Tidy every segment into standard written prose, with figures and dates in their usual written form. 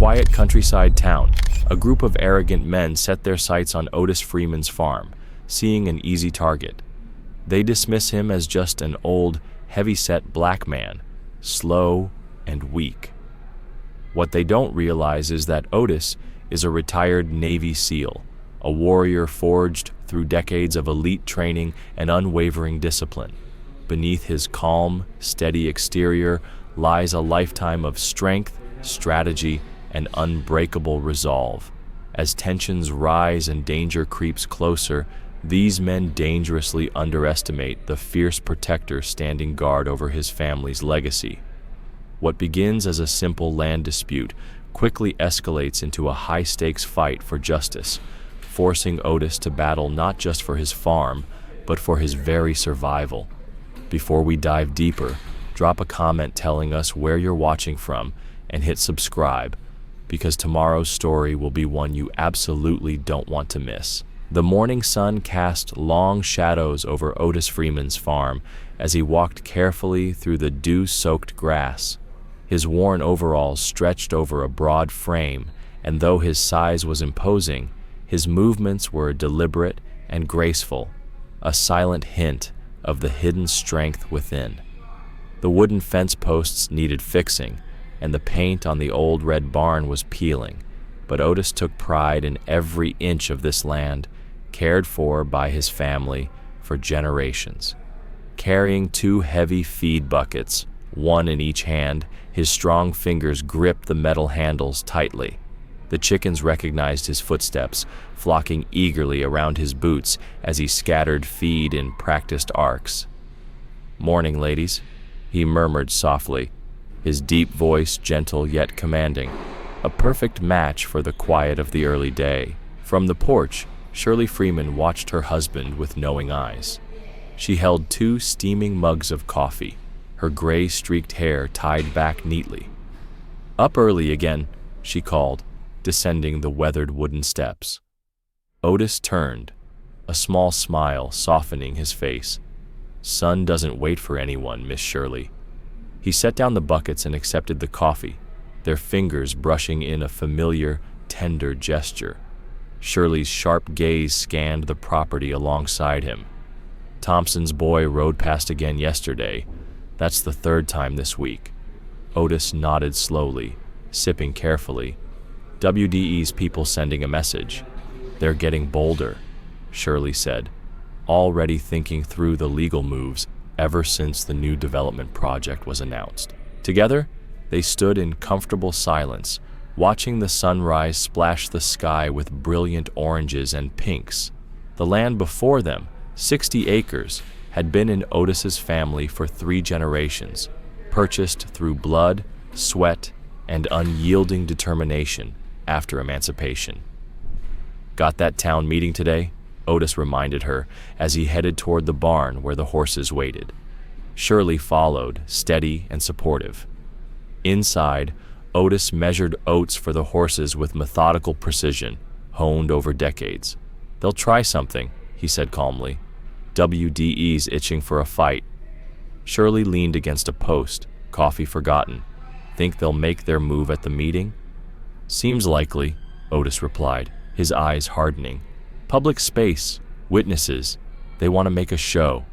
quiet countryside town, a group of arrogant men set their sights on Otis Freeman's farm, seeing an easy target. They dismiss him as just an old, heavy-set black man, slow and weak. What they don't realize is that Otis is a retired Navy SEAL, a warrior forged through decades of elite training and unwavering discipline. Beneath his calm, steady exterior lies a lifetime of strength, strategy, and unbreakable resolve. As tensions rise and danger creeps closer, these men dangerously underestimate the fierce protector standing guard over his family's legacy. What begins as a simple land dispute quickly escalates into a high-stakes fight for justice, forcing Otis to battle not just for his farm, but for his very survival. Before we dive deeper, drop a comment telling us where you're watching from and hit subscribe, because tomorrow's story will be one you absolutely don't want to miss. The morning sun cast long shadows over Otis Freeman's farm as he walked carefully through the dew-soaked grass. His worn overalls stretched over a broad frame, and though his size was imposing, his movements were deliberate and graceful, a silent hint of the hidden strength within. The wooden fence posts needed fixing, and the paint on the old red barn was peeling, but Otis took pride in every inch of this land, cared for by his family for generations. Carrying 2 heavy feed buckets, one in each hand, his strong fingers gripped the metal handles tightly. The chickens recognized his footsteps, flocking eagerly around his boots as he scattered feed in practiced arcs. "Morning, ladies," he murmured softly, his deep voice gentle yet commanding, a perfect match for the quiet of the early day. From the porch, Shirley Freeman watched her husband with knowing eyes. She held 2 steaming mugs of coffee, her gray-streaked hair tied back neatly. "Up early again," she called, descending the weathered wooden steps. Otis turned, a small smile softening his face. "Sun doesn't wait for anyone, Miss Shirley." He set down the buckets and accepted the coffee, their fingers brushing in a familiar, tender gesture. Shirley's sharp gaze scanned the property alongside him. "Thompson's boy rode past again yesterday. That's the 3rd time this week." Otis nodded slowly, sipping carefully. "WDE's people sending a message. They're getting bolder," Shirley said, already thinking through the legal moves ever since the new development project was announced. Together, they stood in comfortable silence, watching the sunrise splash the sky with brilliant oranges and pinks. The land before them, 60 acres, had been in Otis's family for 3 generations, purchased through blood, sweat, and unyielding determination after emancipation. "Got that town meeting today?" Otis reminded her as he headed toward the barn where the horses waited. Shirley followed, steady and supportive. Inside, Otis measured oats for the horses with methodical precision, honed over decades. "They'll try something," he said calmly. "WDE's itching for a fight." Shirley leaned against a post, coffee forgotten. "Think they'll make their move at the meeting?" "Seems likely," Otis replied, his eyes hardening. "Public space, witnesses, they want to make a show."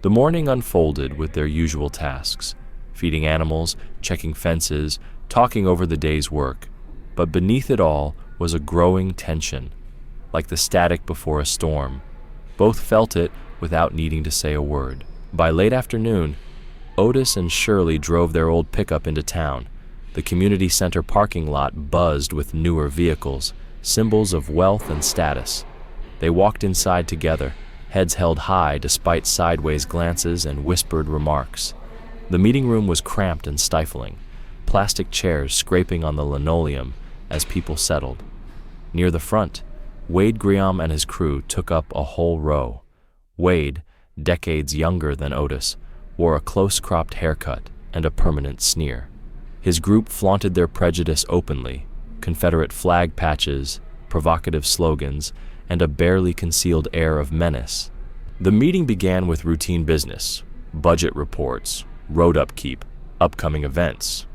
The morning unfolded with their usual tasks, feeding animals, checking fences, talking over the day's work. But beneath it all was a growing tension, like the static before a storm. Both felt it without needing to say a word. By late afternoon, Otis and Shirley drove their old pickup into town. The community center parking lot buzzed with newer vehicles, symbols of wealth and status. They walked inside together, heads held high despite sideways glances and whispered remarks. The meeting room was cramped and stifling, plastic chairs scraping on the linoleum as people settled. Near the front, Wade Griam and his crew took up a whole row. Wade, decades younger than Otis, wore a close-cropped haircut and a permanent sneer. His group flaunted their prejudice openly, Confederate flag patches, provocative slogans, and a barely concealed air of menace. The meeting began with routine business, budget reports, road upkeep, upcoming events.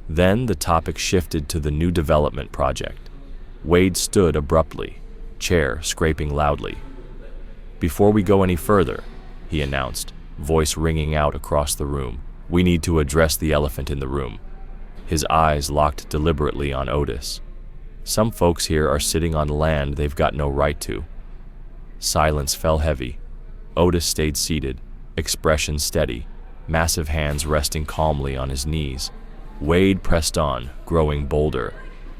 Then the topic shifted to the new development project. Wade stood abruptly, chair scraping loudly. "Before we go any further," he announced, voice ringing out across the room, "we need to address the elephant in the room." His eyes locked deliberately on Otis. "Some folks here are sitting on land they've got no right to." Silence fell heavy. Otis stayed seated, expression steady, massive hands resting calmly on his knees. Wade pressed on, growing bolder.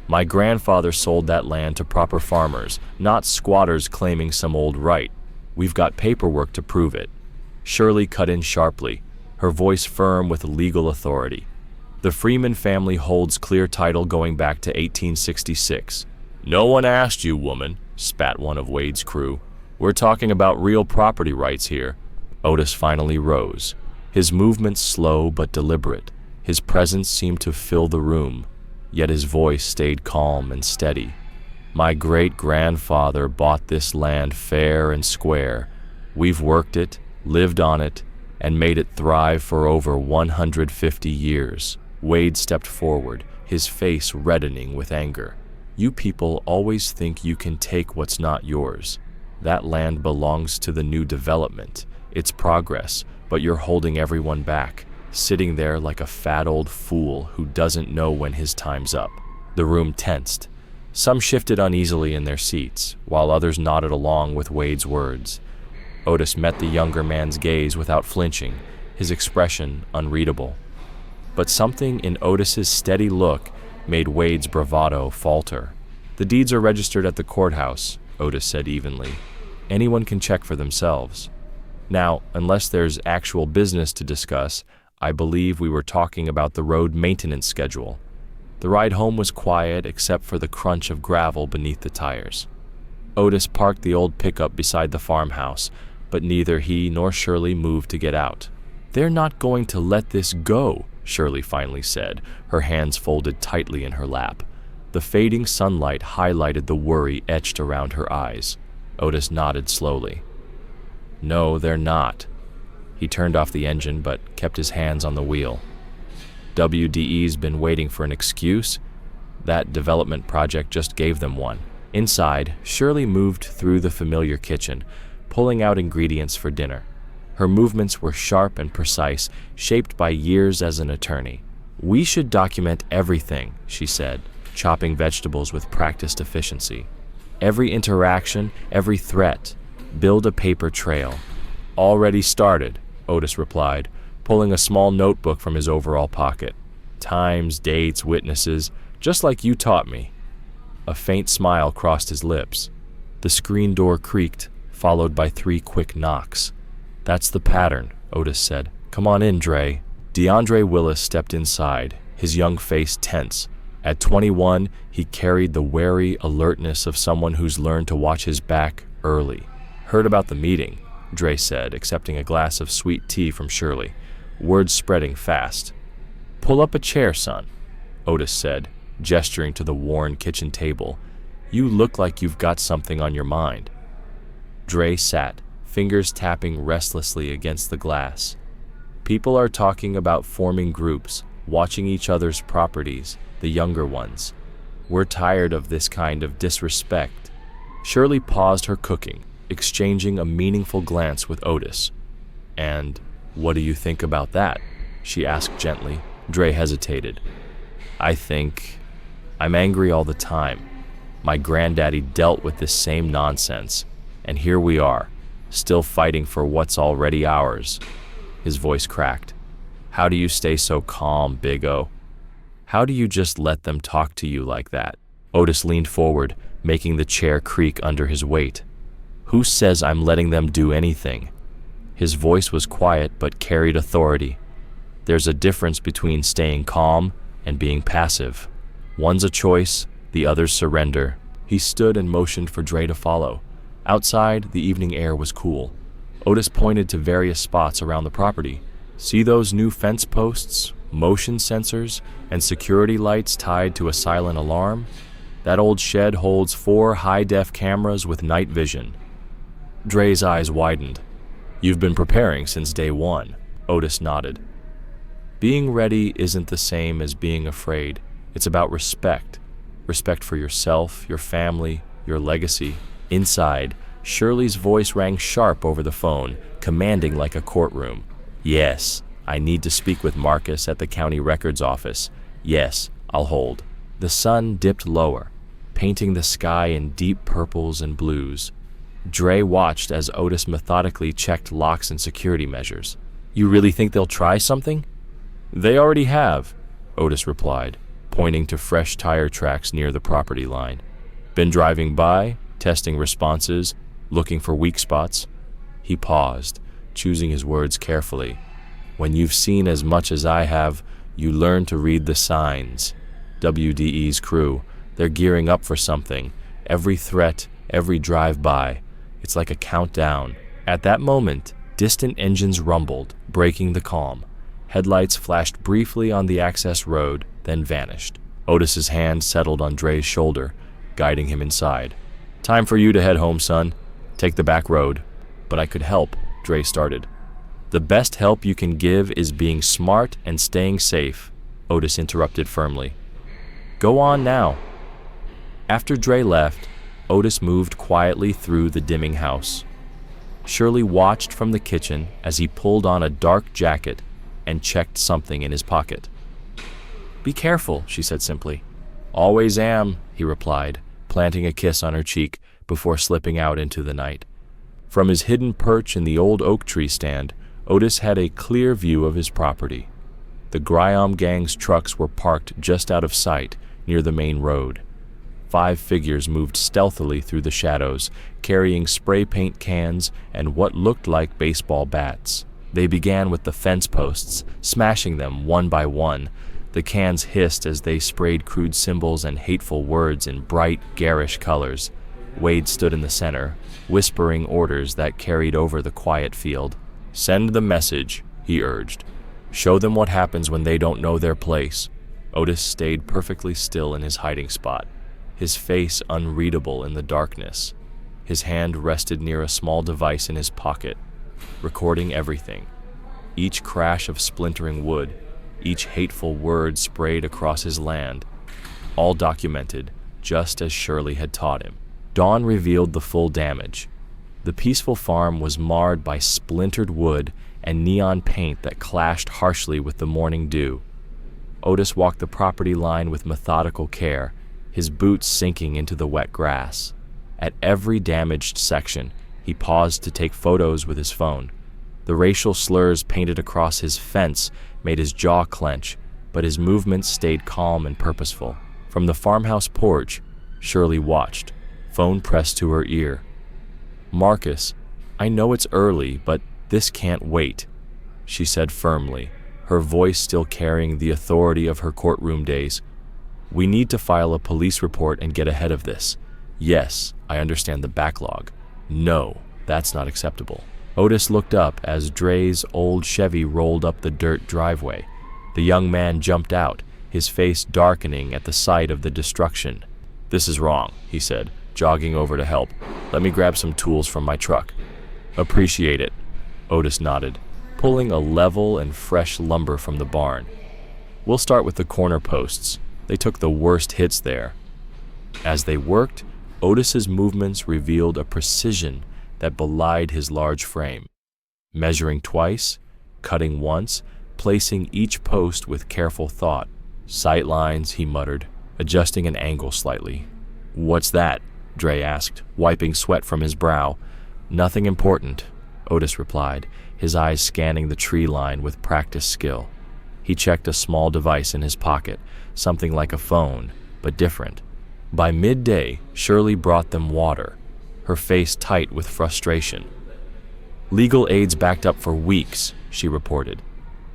"My grandfather sold that land to proper farmers, not squatters claiming some old right. We've got paperwork to prove it." Shirley cut in sharply, her voice firm with legal authority. "The Freeman family holds clear title going back to 1866. "No one asked you, woman," spat one of Wade's crew. "We're talking about real property rights here." Otis finally rose, his movements slow but deliberate. His presence seemed to fill the room, yet his voice stayed calm and steady. "My great-grandfather bought this land fair and square. We've worked it, lived on it, and made it thrive for over 150 years. Wade stepped forward, his face reddening with anger. "You people always think you can take what's not yours. That land belongs to the new development. It's progress, but you're holding everyone back, sitting there like a fat old fool who doesn't know when his time's up." The room tensed. Some shifted uneasily in their seats, while others nodded along with Wade's words. Otis met the younger man's gaze without flinching, his expression unreadable. But something in Otis's steady look made Wade's bravado falter. "The deeds are registered at the courthouse," Otis said evenly. "Anyone can check for themselves. Now, unless there's actual business to discuss, I believe we were talking about the road maintenance schedule." The ride home was quiet except for the crunch of gravel beneath the tires. Otis parked the old pickup beside the farmhouse, but neither he nor Shirley moved to get out. "They're not going to let this go," Shirley finally said, her hands folded tightly in her lap. The fading sunlight highlighted the worry etched around her eyes. Otis nodded slowly. "No, they're not." He turned off the engine but kept his hands on the wheel. WDE's been waiting for an excuse. That development project just gave them one. Inside, Shirley moved through the familiar kitchen, pulling out ingredients for dinner. Her movements were sharp and precise, shaped by years as an attorney. "We should document everything," she said, chopping vegetables with practiced efficiency. "Every interaction, every threat. Build a paper trail." "Already started," Otis replied, pulling a small notebook from his overall pocket. "Times, dates, witnesses, just like you taught me." A faint smile crossed his lips. The screen door creaked, followed by 3 quick knocks. "That's the pattern," Otis said. "Come on in, Dre." DeAndre Willis stepped inside, his young face tense. At 21, he carried the wary alertness of someone who's learned to watch his back early. "Heard about the meeting," Dre said, accepting a glass of sweet tea from Shirley, words spreading fast. "Pull up a chair, son," Otis said, gesturing to the worn kitchen table. "You look like you've got something on your mind." Dre sat, fingers tapping restlessly against the glass. "People are talking about forming groups, watching each other's properties, the younger ones. We're tired of this kind of disrespect." Shirley paused her cooking, exchanging a meaningful glance with Otis. "And what do you think about that?" she asked gently. Dre hesitated. I'm angry all the time. My granddaddy dealt with this same nonsense, and here we are, still fighting for what's already ours." His voice cracked. "How do you stay so calm, Big O? How do you just let them talk to you like that?" Otis leaned forward, making the chair creak under his weight. "Who says I'm letting them do anything?" His voice was quiet but carried authority. "There's a difference between staying calm and being passive. One's a choice, the other's surrender." He stood and motioned for Dre to follow. Outside, the evening air was cool. Otis pointed to various spots around the property. "See those new fence posts, motion sensors, and security lights tied to a silent alarm? That old shed holds 4 high-def cameras with night vision." Dre's eyes widened. "You've been preparing since day one," Otis nodded. Being ready isn't the same as being afraid. It's about respect. Respect for yourself, your family, your legacy. Inside, Shirley's voice rang sharp over the phone, commanding like a courtroom. Yes, I need to speak with Marcus at the county records office. Yes, I'll hold. The sun dipped lower, painting the sky in deep purples and blues. Dre watched as Otis methodically checked locks and security measures. You really think they'll try something? They already have, Otis replied, pointing to fresh tire tracks near the property line. Been driving by, testing responses, looking for weak spots. He paused, choosing his words carefully. When you've seen as much as I have, you learn to read the signs. WDE's crew, they're gearing up for something. Every threat, every drive-by. It's like a countdown. At that moment, distant engines rumbled, breaking the calm. Headlights flashed briefly on the access road, then vanished. Otis's hand settled on Dre's shoulder, guiding him inside. Time for you to head home, son. Take the back road. But I could help, Dre started. The best help you can give is being smart and staying safe, Otis interrupted firmly. Go on now. After Dre left, Otis moved quietly through the dimming house. Shirley watched from the kitchen as he pulled on a dark jacket and checked something in his pocket. Be careful, she said simply. Always am, he replied, planting a kiss on her cheek before slipping out into the night. From his hidden perch in the old oak tree stand, Otis had a clear view of his property. The Graham gang's trucks were parked just out of sight near the main road. 5 figures moved stealthily through the shadows, carrying spray paint cans and what looked like baseball bats. They began with the fence posts, smashing them one by one. The cans hissed as they sprayed crude symbols and hateful words in bright, garish colors. Wade stood in the center, whispering orders that carried over the quiet field. Send the message, he urged. Show them what happens when they don't know their place. Otis stayed perfectly still in his hiding spot, his face unreadable in the darkness. His hand rested near a small device in his pocket, recording everything. Each crash of splintering wood, each hateful word sprayed across his land, all documented, just as Shirley had taught him. Dawn revealed the full damage. The peaceful farm was marred by splintered wood and neon paint that clashed harshly with the morning dew. Otis walked the property line with methodical care, his boots sinking into the wet grass. At every damaged section, he paused to take photos with his phone. The racial slurs painted across his fence made his jaw clench, but his movements stayed calm and purposeful. From the farmhouse porch, Shirley watched, phone pressed to her ear. Marcus, I know it's early, but this can't wait, she said firmly, her voice still carrying the authority of her courtroom days. We need to file a police report and get ahead of this. Yes, I understand the backlog. No, that's not acceptable. Otis looked up as Dre's old Chevy rolled up the dirt driveway. The young man jumped out, his face darkening at the sight of the destruction. This is wrong, he said, jogging over to help. Let me grab some tools from my truck. Appreciate it, Otis nodded, pulling a level and fresh lumber from the barn. We'll start with the corner posts. They took the worst hits there. As they worked, Otis's movements revealed a precision that belied his large frame. Measuring twice, cutting once, placing each post with careful thought. Sight lines, he muttered, adjusting an angle slightly. What's that? Dre asked, wiping sweat from his brow. Nothing important, Otis replied, his eyes scanning the tree line with practiced skill. He checked a small device in his pocket, something like a phone, but different. By midday, Shirley brought them water, her face tight with frustration. Legal aid's backed up for weeks, she reported.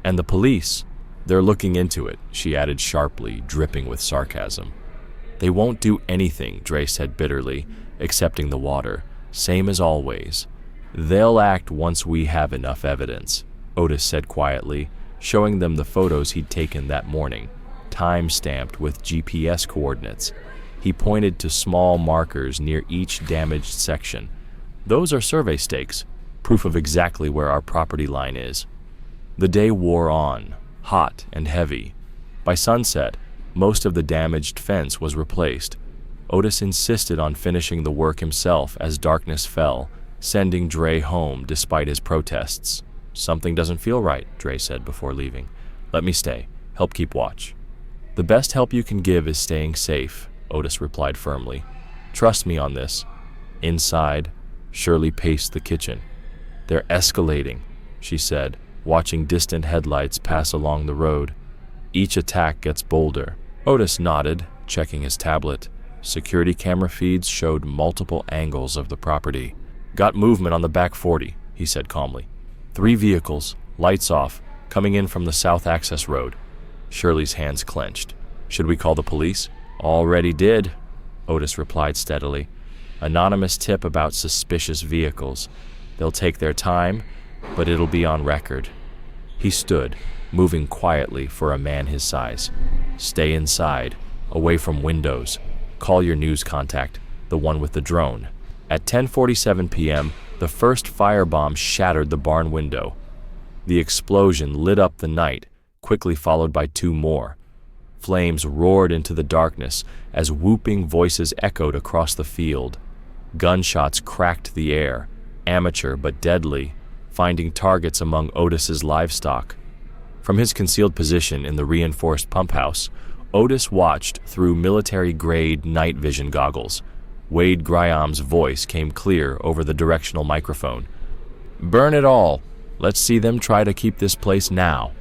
And the police, they're looking into it, she added sharply, dripping with sarcasm. They won't do anything, Dre said bitterly, accepting the water, same as always. They'll act once we have enough evidence, Otis said quietly, showing them the photos he'd taken that morning, time-stamped with GPS coordinates. He pointed to small markers near each damaged section. Those are survey stakes, proof of exactly where our property line is. The day wore on. hot and heavy. By sunset, most of the damaged fence was replaced. Otis insisted on finishing the work himself as darkness fell, sending Dre home despite his protests. "Something doesn't feel right," Dre said before leaving. "Let me stay. Help keep watch." "The best help you can give is staying safe," Otis replied firmly. "Trust me on this." Inside, Shirley paced the kitchen. "They're escalating," she said, watching distant headlights pass along the road. "Each attack gets bolder." Otis nodded, checking his tablet. Security camera feeds showed multiple angles of the property. "Got movement on the back 40, he said calmly. 3 vehicles, lights off, coming in from the south access road. Shirley's hands clenched. "Should we call the police?" "Already did," Otis replied steadily. "Anonymous tip about suspicious vehicles. They'll take their time, but it'll be on record." He stood, moving quietly for a man his size. "Stay inside, away from windows. Call your news contact, the one with the drone." At 10:47 p.m., the first firebomb shattered the barn window. The explosion lit up the night, quickly followed by 2 more. Flames roared into the darkness as whooping voices echoed across the field. Gunshots cracked the air, amateur but deadly, finding targets among Otis's livestock. From his concealed position in the reinforced pump house, Otis watched through military-grade night vision goggles. Wade Graham's voice came clear over the directional microphone. "Burn it all. Let's see them try to keep this place now."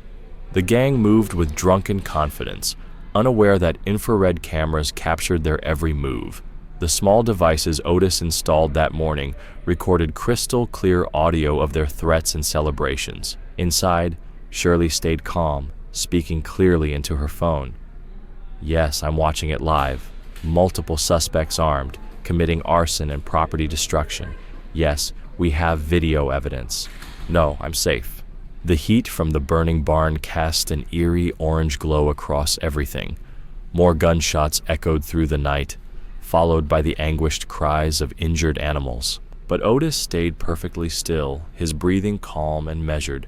The gang moved with drunken confidence, unaware that infrared cameras captured their every move. The small devices Otis installed that morning recorded crystal-clear audio of their threats and celebrations. Inside, Shirley stayed calm, speaking clearly into her phone. "Yes, I'm watching it live. Multiple suspects armed, committing arson and property destruction. Yes, we have video evidence. No, I'm safe." The heat from the burning barn cast an eerie orange glow across everything. More gunshots echoed through the night, followed by the anguished cries of injured animals. But Otis stayed perfectly still, his breathing calm and measured.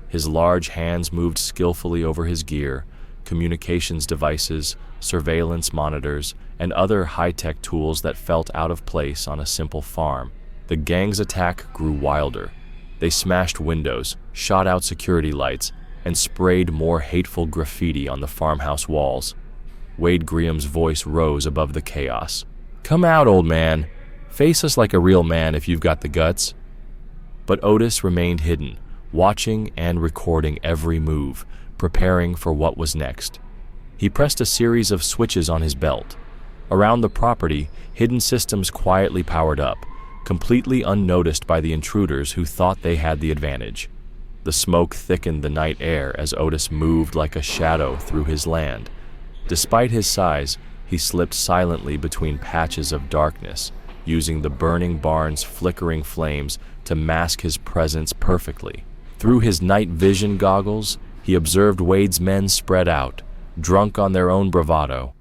His large hands moved skillfully over his gear, communications devices, surveillance monitors, and other high-tech tools that felt out of place on a simple farm. The gang's attack grew wilder. They smashed windows, shot out security lights, and sprayed more hateful graffiti on the farmhouse walls. Wade Graham's voice rose above the chaos. "Come out, old man. Face us like a real man if you've got the guts." But Otis remained hidden, watching and recording every move, preparing for what was next. He pressed a series of switches on his belt. Around the property, hidden systems quietly powered up, completely unnoticed by the intruders who thought they had the advantage. The smoke thickened the night air as Otis moved like a shadow through his land. Despite his size, he slipped silently between patches of darkness, using the burning barn's flickering flames to mask his presence perfectly. Through his night vision goggles, he observed Wade's men spread out, drunk on their own bravado.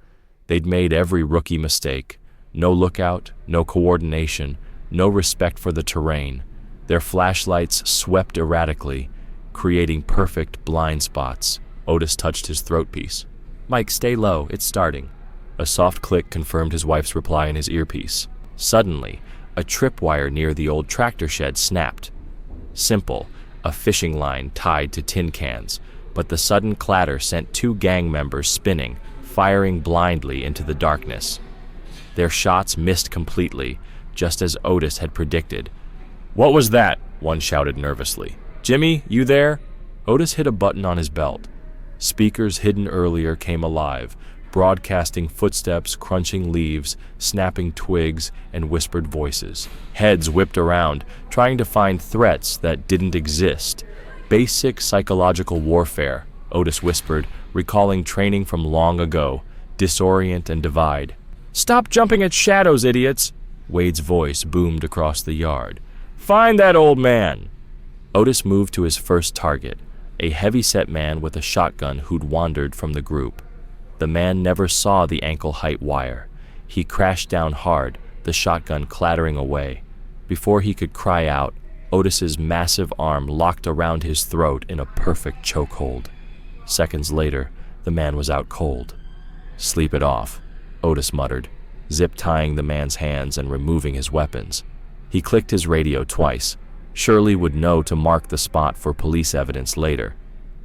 They'd made every rookie mistake. No lookout, no coordination, no respect for the terrain. Their flashlights swept erratically, creating perfect blind spots. Otis touched his throatpiece. "Mike, stay low, it's starting." A soft click confirmed his wife's reply in his earpiece. Suddenly, a tripwire near the old tractor shed snapped. Simple, a fishing line tied to tin cans, but the sudden clatter sent 2 gang members spinning, firing blindly into the darkness. Their shots missed completely, just as Otis had predicted. "What was that?" one shouted nervously. "Jimmy, you there?" Otis hit a button on his belt. Speakers hidden earlier came alive, broadcasting footsteps, crunching leaves, snapping twigs, and whispered voices. Heads whipped around, trying to find threats that didn't exist. "Basic psychological warfare," Otis whispered, recalling training from long ago. "Disorient and divide." "Stop jumping at shadows, idiots!" Wade's voice boomed across the yard. "Find that old man!" Otis moved to his first target, a heavy-set man with a shotgun who'd wandered from the group. The man never saw the ankle-height wire. He crashed down hard, the shotgun clattering away. Before he could cry out, Otis's massive arm locked around his throat in a perfect chokehold. Seconds later, the man was out cold. "Sleep it off," Otis muttered, zip-tying the man's hands and removing his weapons. He clicked his radio twice. Shirley would know to mark the spot for police evidence later.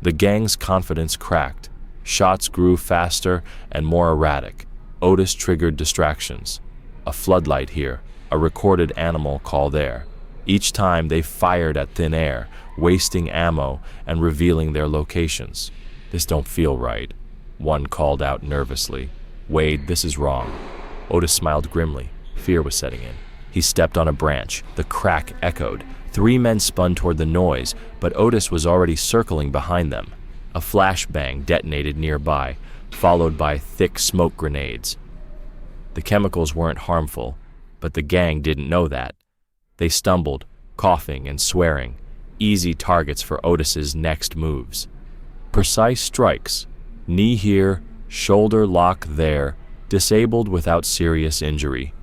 The gang's confidence cracked. Shots grew faster and more erratic. Otis triggered distractions. A floodlight here, a recorded animal call there. Each time they fired at thin air, wasting ammo and revealing their locations. "This don't feel right," one called out nervously. "Wade, this is wrong." Otis smiled grimly. Fear was setting in. He stepped on a branch. The crack echoed. 3 men spun toward the noise, but Otis was already circling behind them. A flashbang detonated nearby, followed by thick smoke grenades. The chemicals weren't harmful, but the gang didn't know that. They stumbled, coughing and swearing, easy targets for Otis's next moves. Precise strikes, knee here, shoulder lock there, disabled without serious injury.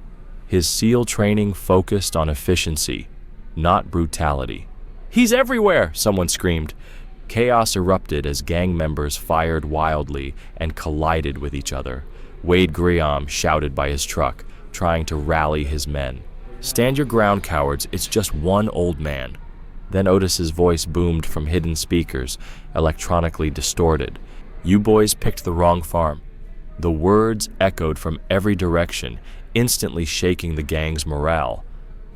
His SEAL training focused on efficiency, not brutality. "He's everywhere!" someone screamed. Chaos erupted as gang members fired wildly and collided with each other. Wade Griam shouted by his truck, trying to rally his men. "Stand your ground, cowards, it's just one old man." Then Otis's voice boomed from hidden speakers, electronically distorted. "You boys picked the wrong farm." The words echoed from every direction, instantly shaking the gang's morale.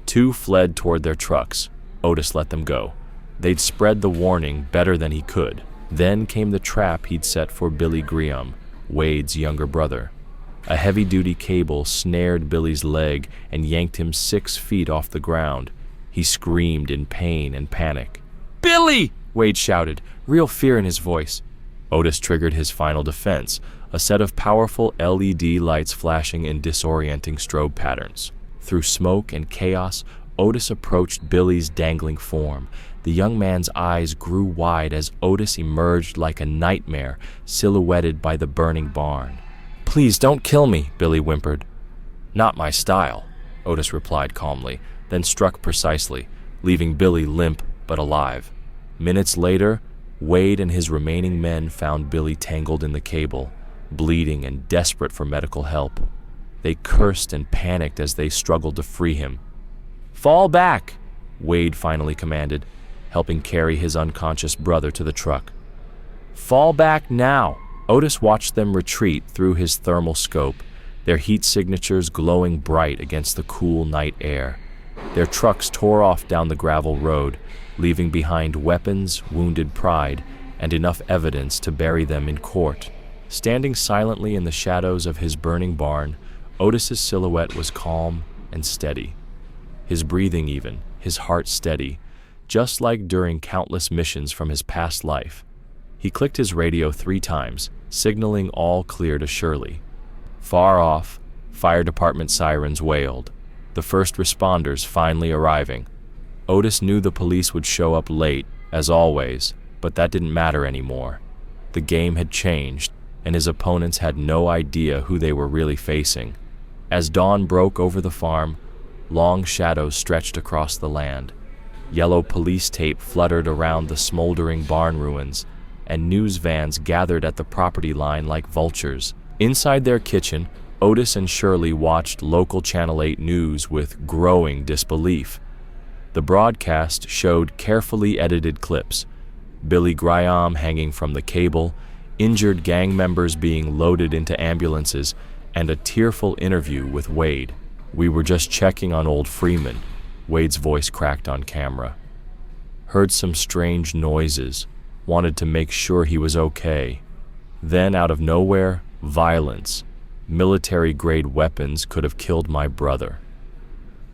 2 fled toward their trucks. Otis let them go. They'd spread the warning better than he could. Then came the trap he'd set for Billy Griam, Wade's younger brother. A heavy-duty cable snared Billy's leg and yanked him 6 feet off the ground. He screamed in pain and panic. "Billy!" Wade shouted, real fear in his voice. Otis triggered his final defense, a set of powerful LED lights flashing in disorienting strobe patterns. Through smoke and chaos, Otis approached Billy's dangling form. The young man's eyes grew wide as Otis emerged like a nightmare, silhouetted by the burning barn. "Please don't kill me," Billy whimpered. "Not my style," Otis replied calmly, then struck precisely, leaving Billy limp but alive. Minutes later, Wade and his remaining men found Billy tangled in the cable, bleeding and desperate for medical help. They cursed and panicked as they struggled to free him. "Fall back," Wade finally commanded, helping carry his unconscious brother to the truck. "Fall back now." Otis watched them retreat through his thermal scope, their heat signatures glowing bright against the cool night air. Their trucks tore off down the gravel road, leaving behind weapons, wounded pride, and enough evidence to bury them in court. Standing silently in the shadows of his burning barn, Otis's silhouette was calm and steady. His breathing even, his heart steady, just like during countless missions from his past life. He clicked his radio 3 times, signaling all clear to Shirley. Far off, fire department sirens wailed, the first responders finally arriving. Otis knew the police would show up late, as always, but that didn't matter anymore. The game had changed, and his opponents had no idea who they were really facing. As dawn broke over the farm, long shadows stretched across the land. Yellow police tape fluttered around the smoldering barn ruins, and news vans gathered at the property line like vultures. Inside their kitchen, Otis and Shirley watched local Channel 8 news with growing disbelief. The broadcast showed carefully edited clips, Billy Griam hanging from the cable, injured gang members being loaded into ambulances, and a tearful interview with Wade. "We were just checking on old Freeman," Wade's voice cracked on camera. "Heard some strange noises. Wanted to make sure he was okay. Then, out of nowhere, violence. Military-grade weapons could have killed my brother."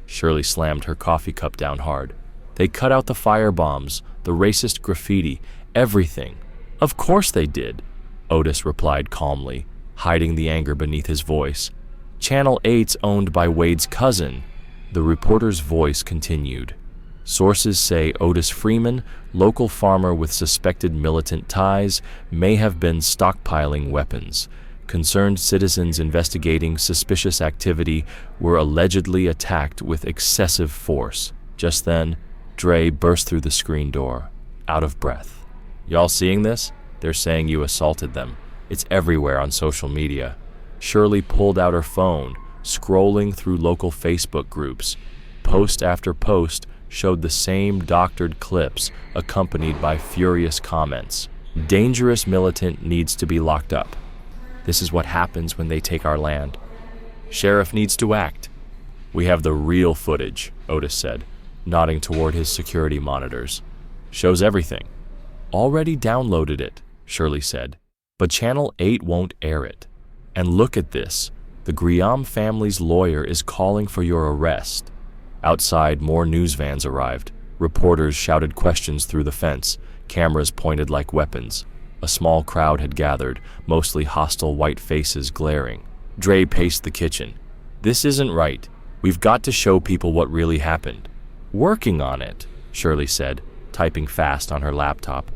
Shirley slammed her coffee cup down hard. "They cut out the firebombs, the racist graffiti, everything. Of course they did," Otis replied calmly, hiding the anger beneath his voice. "Channel 8's owned by Wade's cousin." The reporter's voice continued. "Sources say Otis Freeman, local farmer with suspected militant ties, may have been stockpiling weapons. Concerned citizens investigating suspicious activity were allegedly attacked with excessive force." Just then, Dre burst through the screen door, out of breath. "Y'all seeing this? They're saying you assaulted them. It's everywhere on social media. Shirley pulled out her phone, scrolling through local Facebook groups. Post after post showed the same doctored clips, accompanied by furious comments. Dangerous militant needs to be locked up. This is what happens when they take our land. Sheriff needs to act. We have the real footage, Otis said, nodding toward his security monitors. Shows everything. Already downloaded it, Shirley said, but Channel 8 won't air it. And look at this. The Griam family's lawyer is calling for your arrest. Outside, more news vans arrived. Reporters shouted questions through the fence. Cameras pointed like weapons. A small crowd had gathered, mostly hostile white faces glaring. Dre paced the kitchen. This isn't right. We've got to show people what really happened. Working on it, Shirley said, typing fast on her laptop.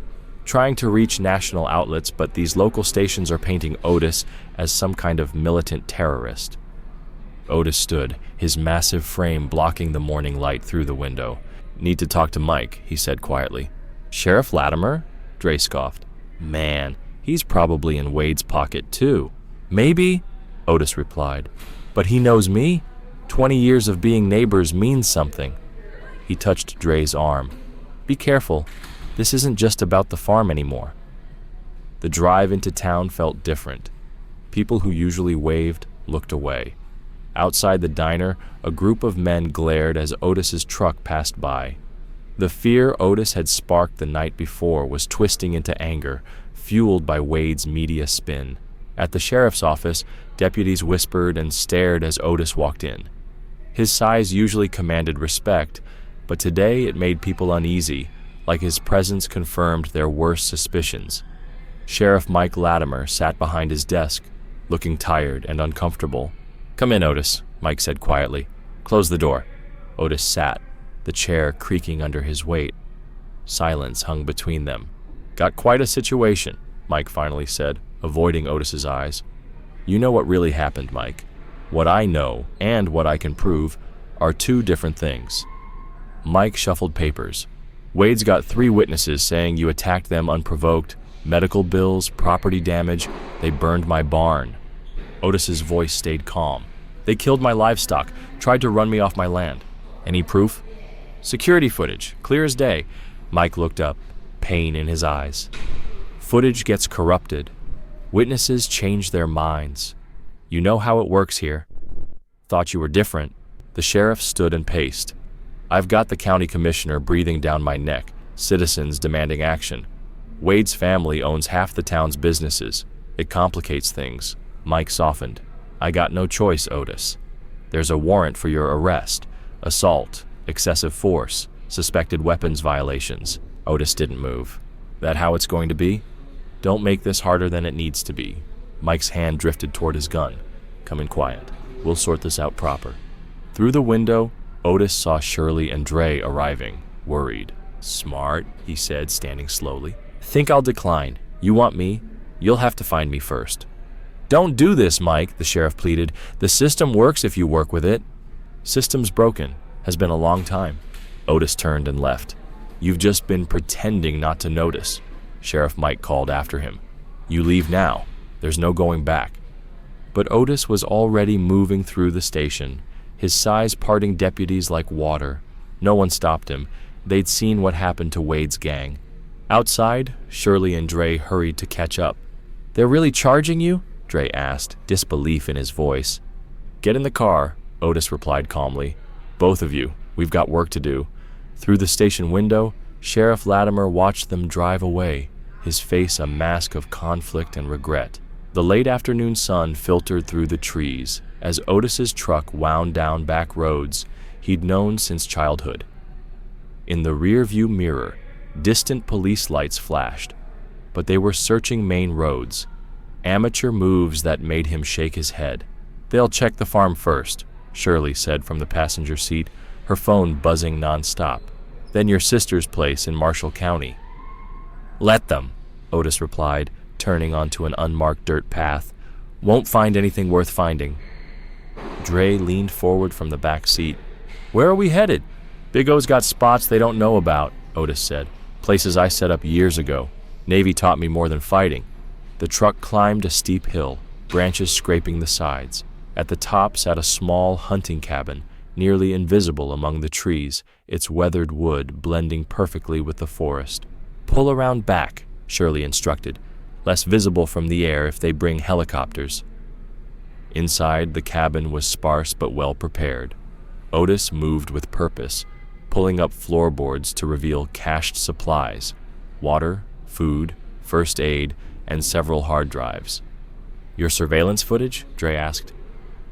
Trying to reach national outlets, but these local stations are painting Otis as some kind of militant terrorist. Otis stood, his massive frame blocking the morning light through the window. Need to talk to Mike, he said quietly. Sheriff Latimer? Dre scoffed. Man, he's probably in Wade's pocket too. Maybe, Otis replied. But he knows me. 20 years of being neighbors means something. He touched Dre's arm. Be careful. This isn't just about the farm anymore. The drive into town felt different. People who usually waved looked away. Outside the diner, a group of men glared as Otis's truck passed by. The fear Otis had sparked the night before was twisting into anger, fueled by Wade's media spin. At the sheriff's office, deputies whispered and stared as Otis walked in. His size usually commanded respect, but today it made people uneasy, like his presence confirmed their worst suspicions. Sheriff Mike Latimer sat behind his desk, looking tired and uncomfortable. Come in, Otis, Mike said quietly. Close the door. Otis sat, the chair creaking under his weight. Silence hung between them. Got quite a situation, Mike finally said, avoiding Otis's eyes. You know what really happened, Mike. What I know, and what I can prove, are two different things. Mike shuffled papers. Wade's got 3 witnesses saying you attacked them unprovoked. Medical bills, property damage. They burned my barn. Otis's voice stayed calm. They killed my livestock, tried to run me off my land. Any proof? Security footage, clear as day. Mike looked up, pain in his eyes. Footage gets corrupted. Witnesses change their minds. You know how it works here. Thought you were different. The sheriff stood and paced. I've got the county commissioner breathing down my neck, citizens demanding action. Wade's family owns half the town's businesses. It complicates things. Mike softened. I got no choice, Otis. There's a warrant for your arrest. Assault, excessive force, suspected weapons violations. Otis didn't move. That how it's going to be? Don't make this harder than it needs to be. Mike's hand drifted toward his gun. Come in quiet. We'll sort this out proper. Through the window, Otis saw Shirley and Dre arriving, worried. Smart, he said, standing slowly. Think I'll decline. You want me? You'll have to find me first. Don't do this, Mike, the sheriff pleaded. The system works if you work with it. System's broken. Has been a long time. Otis turned and left. You've just been pretending not to notice. Sheriff Mike called after him. You leave now. There's no going back. But Otis was already moving through the station, his size parting deputies like water. No one stopped him. They'd seen what happened to Wade's gang. Outside, Shirley and Dre hurried to catch up. They're really charging you? Dre asked, disbelief in his voice. Get in the car, Otis replied calmly. Both of you, we've got work to do. Through the station window, Sheriff Latimer watched them drive away, his face a mask of conflict and regret. The late afternoon sun filtered through the trees as Otis's truck wound down back roads he'd known since childhood. In the rearview mirror, distant police lights flashed, but they were searching main roads, amateur moves that made him shake his head. They'll check the farm first, Shirley said from the passenger seat, her phone buzzing nonstop. Then your sister's place in Marshall County. Let them, Otis replied, turning onto an unmarked dirt path. Won't find anything worth finding. Dre leaned forward from the back seat. Where are we headed? Big O's got spots they don't know about, Otis said. Places I set up years ago. Navy taught me more than fighting. The truck climbed a steep hill, branches scraping the sides. At the top sat a small hunting cabin, nearly invisible among the trees, its weathered wood blending perfectly with the forest. "Pull around back," Shirley instructed, "less visible from the air if they bring helicopters." Inside, the cabin was sparse but well prepared. Otis moved with purpose, pulling up floorboards to reveal cached supplies: water, food, first aid, and several hard drives. "Your surveillance footage?" Dre asked.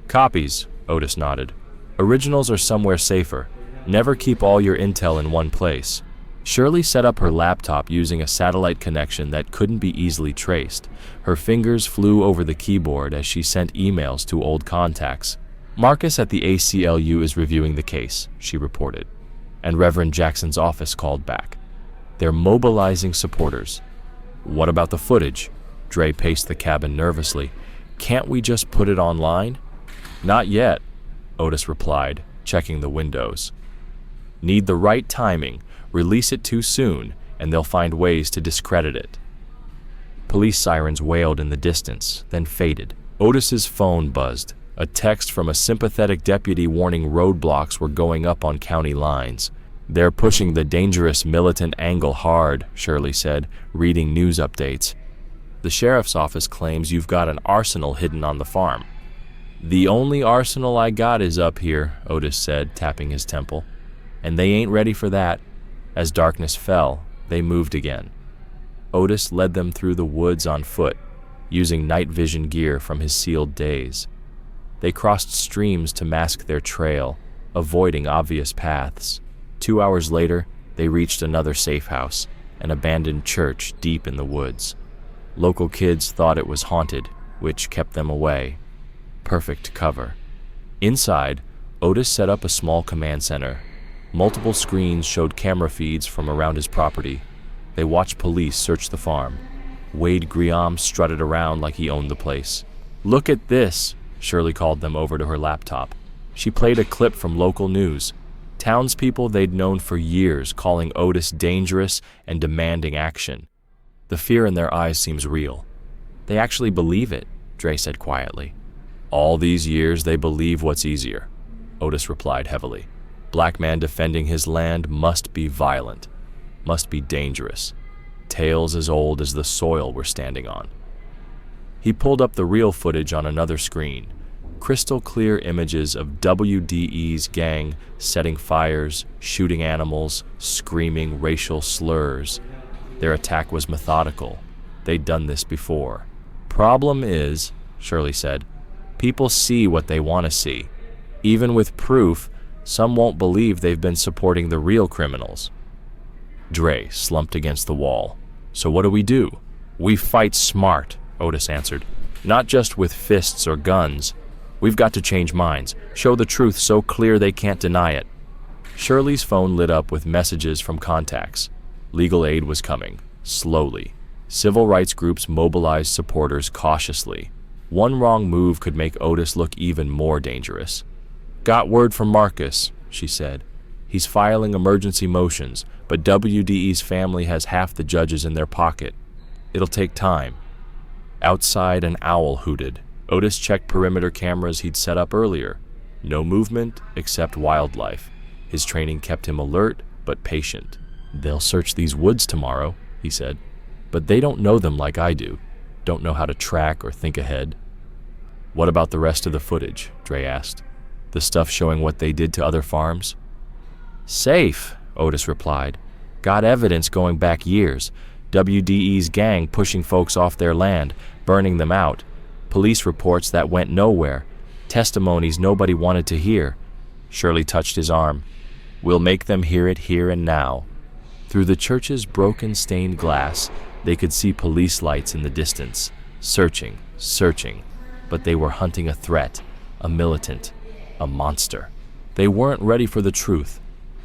"Copies," Otis nodded. "Originals are somewhere safer. Never keep all your intel in one place." Shirley set up her laptop using a satellite connection that couldn't be easily traced. Her fingers flew over the keyboard as she sent emails to old contacts. "Marcus at the ACLU is reviewing the case," she reported, and Reverend Jackson's office called back. "They're mobilizing supporters." "What about the footage?" Dre paced the cabin nervously. "Can't we just put it online?" "Not yet," Otis replied, checking the windows. "Need the right timing. Release it too soon, and they'll find ways to discredit it." Police sirens wailed in the distance, then faded. Otis's phone buzzed. A text from a sympathetic deputy warning roadblocks were going up on county lines. "They're pushing the dangerous militant angle hard," Shirley said, reading news updates. "The sheriff's office claims you've got an arsenal hidden on the farm." "The only arsenal I got is up here," Otis said, tapping his temple. "And they ain't ready for that." As darkness fell, they moved again. Otis led them through the woods on foot, using night vision gear from his sealed days. They crossed streams to mask their trail, avoiding obvious paths. 2 hours later, they reached another safe house, an abandoned church deep in the woods. Local kids thought it was haunted, which kept them away. Perfect cover. Inside, Otis set up a small command center. Multiple screens showed camera feeds from around his property. They watched police search the farm. Wade Griam strutted around like he owned the place. "Look at this," Shirley called them over to her laptop. She played a clip from local news. Townspeople they'd known for years calling Otis dangerous and demanding action. The fear in their eyes seems real. "They actually believe it," Dre said quietly. "All these years they believe what's easier," Otis replied heavily. "Black man defending his land must be violent, must be dangerous. Tales as old as the soil we're standing on." He pulled up the real footage on another screen. Crystal clear images of WDE's gang setting fires, shooting animals, screaming racial slurs. Their attack was methodical. They'd done this before. "Problem is," Shirley said, "people see what they want to see. Even with proof, some won't believe they've been supporting the real criminals." Dre slumped against the wall. "So what do? "We fight smart," Otis answered. "Not just with fists or guns. We've got to change minds, show the truth so clear they can't deny it." Shirley's phone lit up with messages from contacts. Legal aid was coming, slowly. Civil rights groups mobilized supporters cautiously. One wrong move could make Otis look even more dangerous. "Got word from Marcus," she said. "He's filing emergency motions, but WDE's family has half the judges in their pocket. It'll take time." Outside, an owl hooted. Otis checked perimeter cameras he'd set up earlier. No movement except wildlife. His training kept him alert but patient. "They'll search these woods tomorrow," he said. "But they don't know them like I do. Don't know how to track or think ahead." "What about the rest of the footage?" Dre asked. "The stuff showing what they did to other farms?" "Safe," Otis replied. "Got evidence going back years. WDE's gang pushing folks off their land, burning them out. Police reports that went nowhere. Testimonies nobody wanted to hear." Shirley touched his arm. "We'll make them hear it here and now." Through the church's broken stained glass, they could see police lights in the distance, searching, but they were hunting a threat, a militant, a monster. They weren't ready for the truth,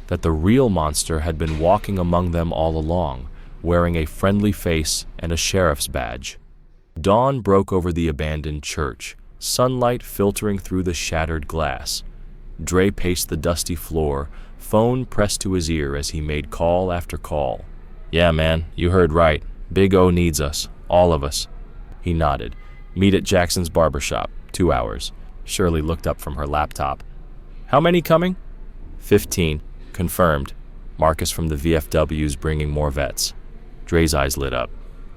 that the real monster had been walking among them all along, wearing a friendly face and a sheriff's badge. Dawn broke over the abandoned church, sunlight filtering through the shattered glass. Dre paced the dusty floor, phone pressed to his ear as he made call after call. "Yeah, man, you heard right. Big O needs us, all of us. He nodded. Meet at Jackson's barbershop, 2 hours. Shirley looked up from her laptop. How many coming? 15. Confirmed. Marcus from the VFW's bringing more vets. Dre's eyes lit up.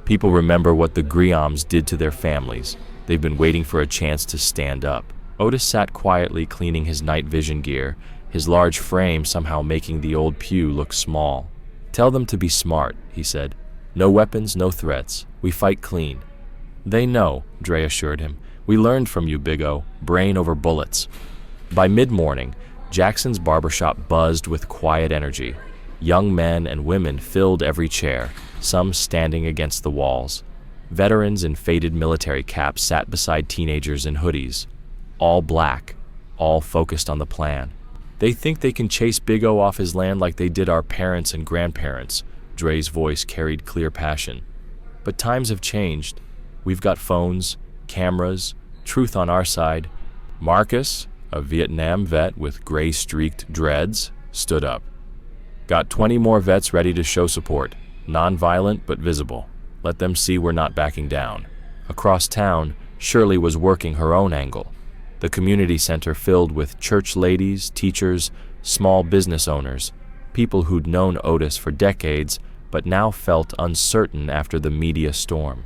People remember what the Grioms did to their families. They've been waiting for a chance to stand up. Otis sat quietly cleaning his night vision gear, his large frame somehow making the old pew look small. Tell them to be smart, he said. No weapons, no threats. We fight clean. They know, Dre assured him. We learned from you, Big O. Brain over bullets. By mid-morning, Jackson's barbershop buzzed with quiet energy. Young men and women filled every chair, some standing against the walls. Veterans in faded military caps sat beside teenagers in hoodies. All black, all focused on the plan. They think they can chase Big O off his land like they did our parents and grandparents. Dre's voice carried clear passion. But times have changed. We've got phones, cameras, truth on our side. Marcus, a Vietnam vet with gray-streaked dreads, stood up. Got 20 more vets ready to show support, non-violent but visible. Let them see we're not backing down. Across town, Shirley was working her own angle. The community center filled with church ladies, teachers, small business owners, people who'd known Otis for decades but now felt uncertain after the media storm.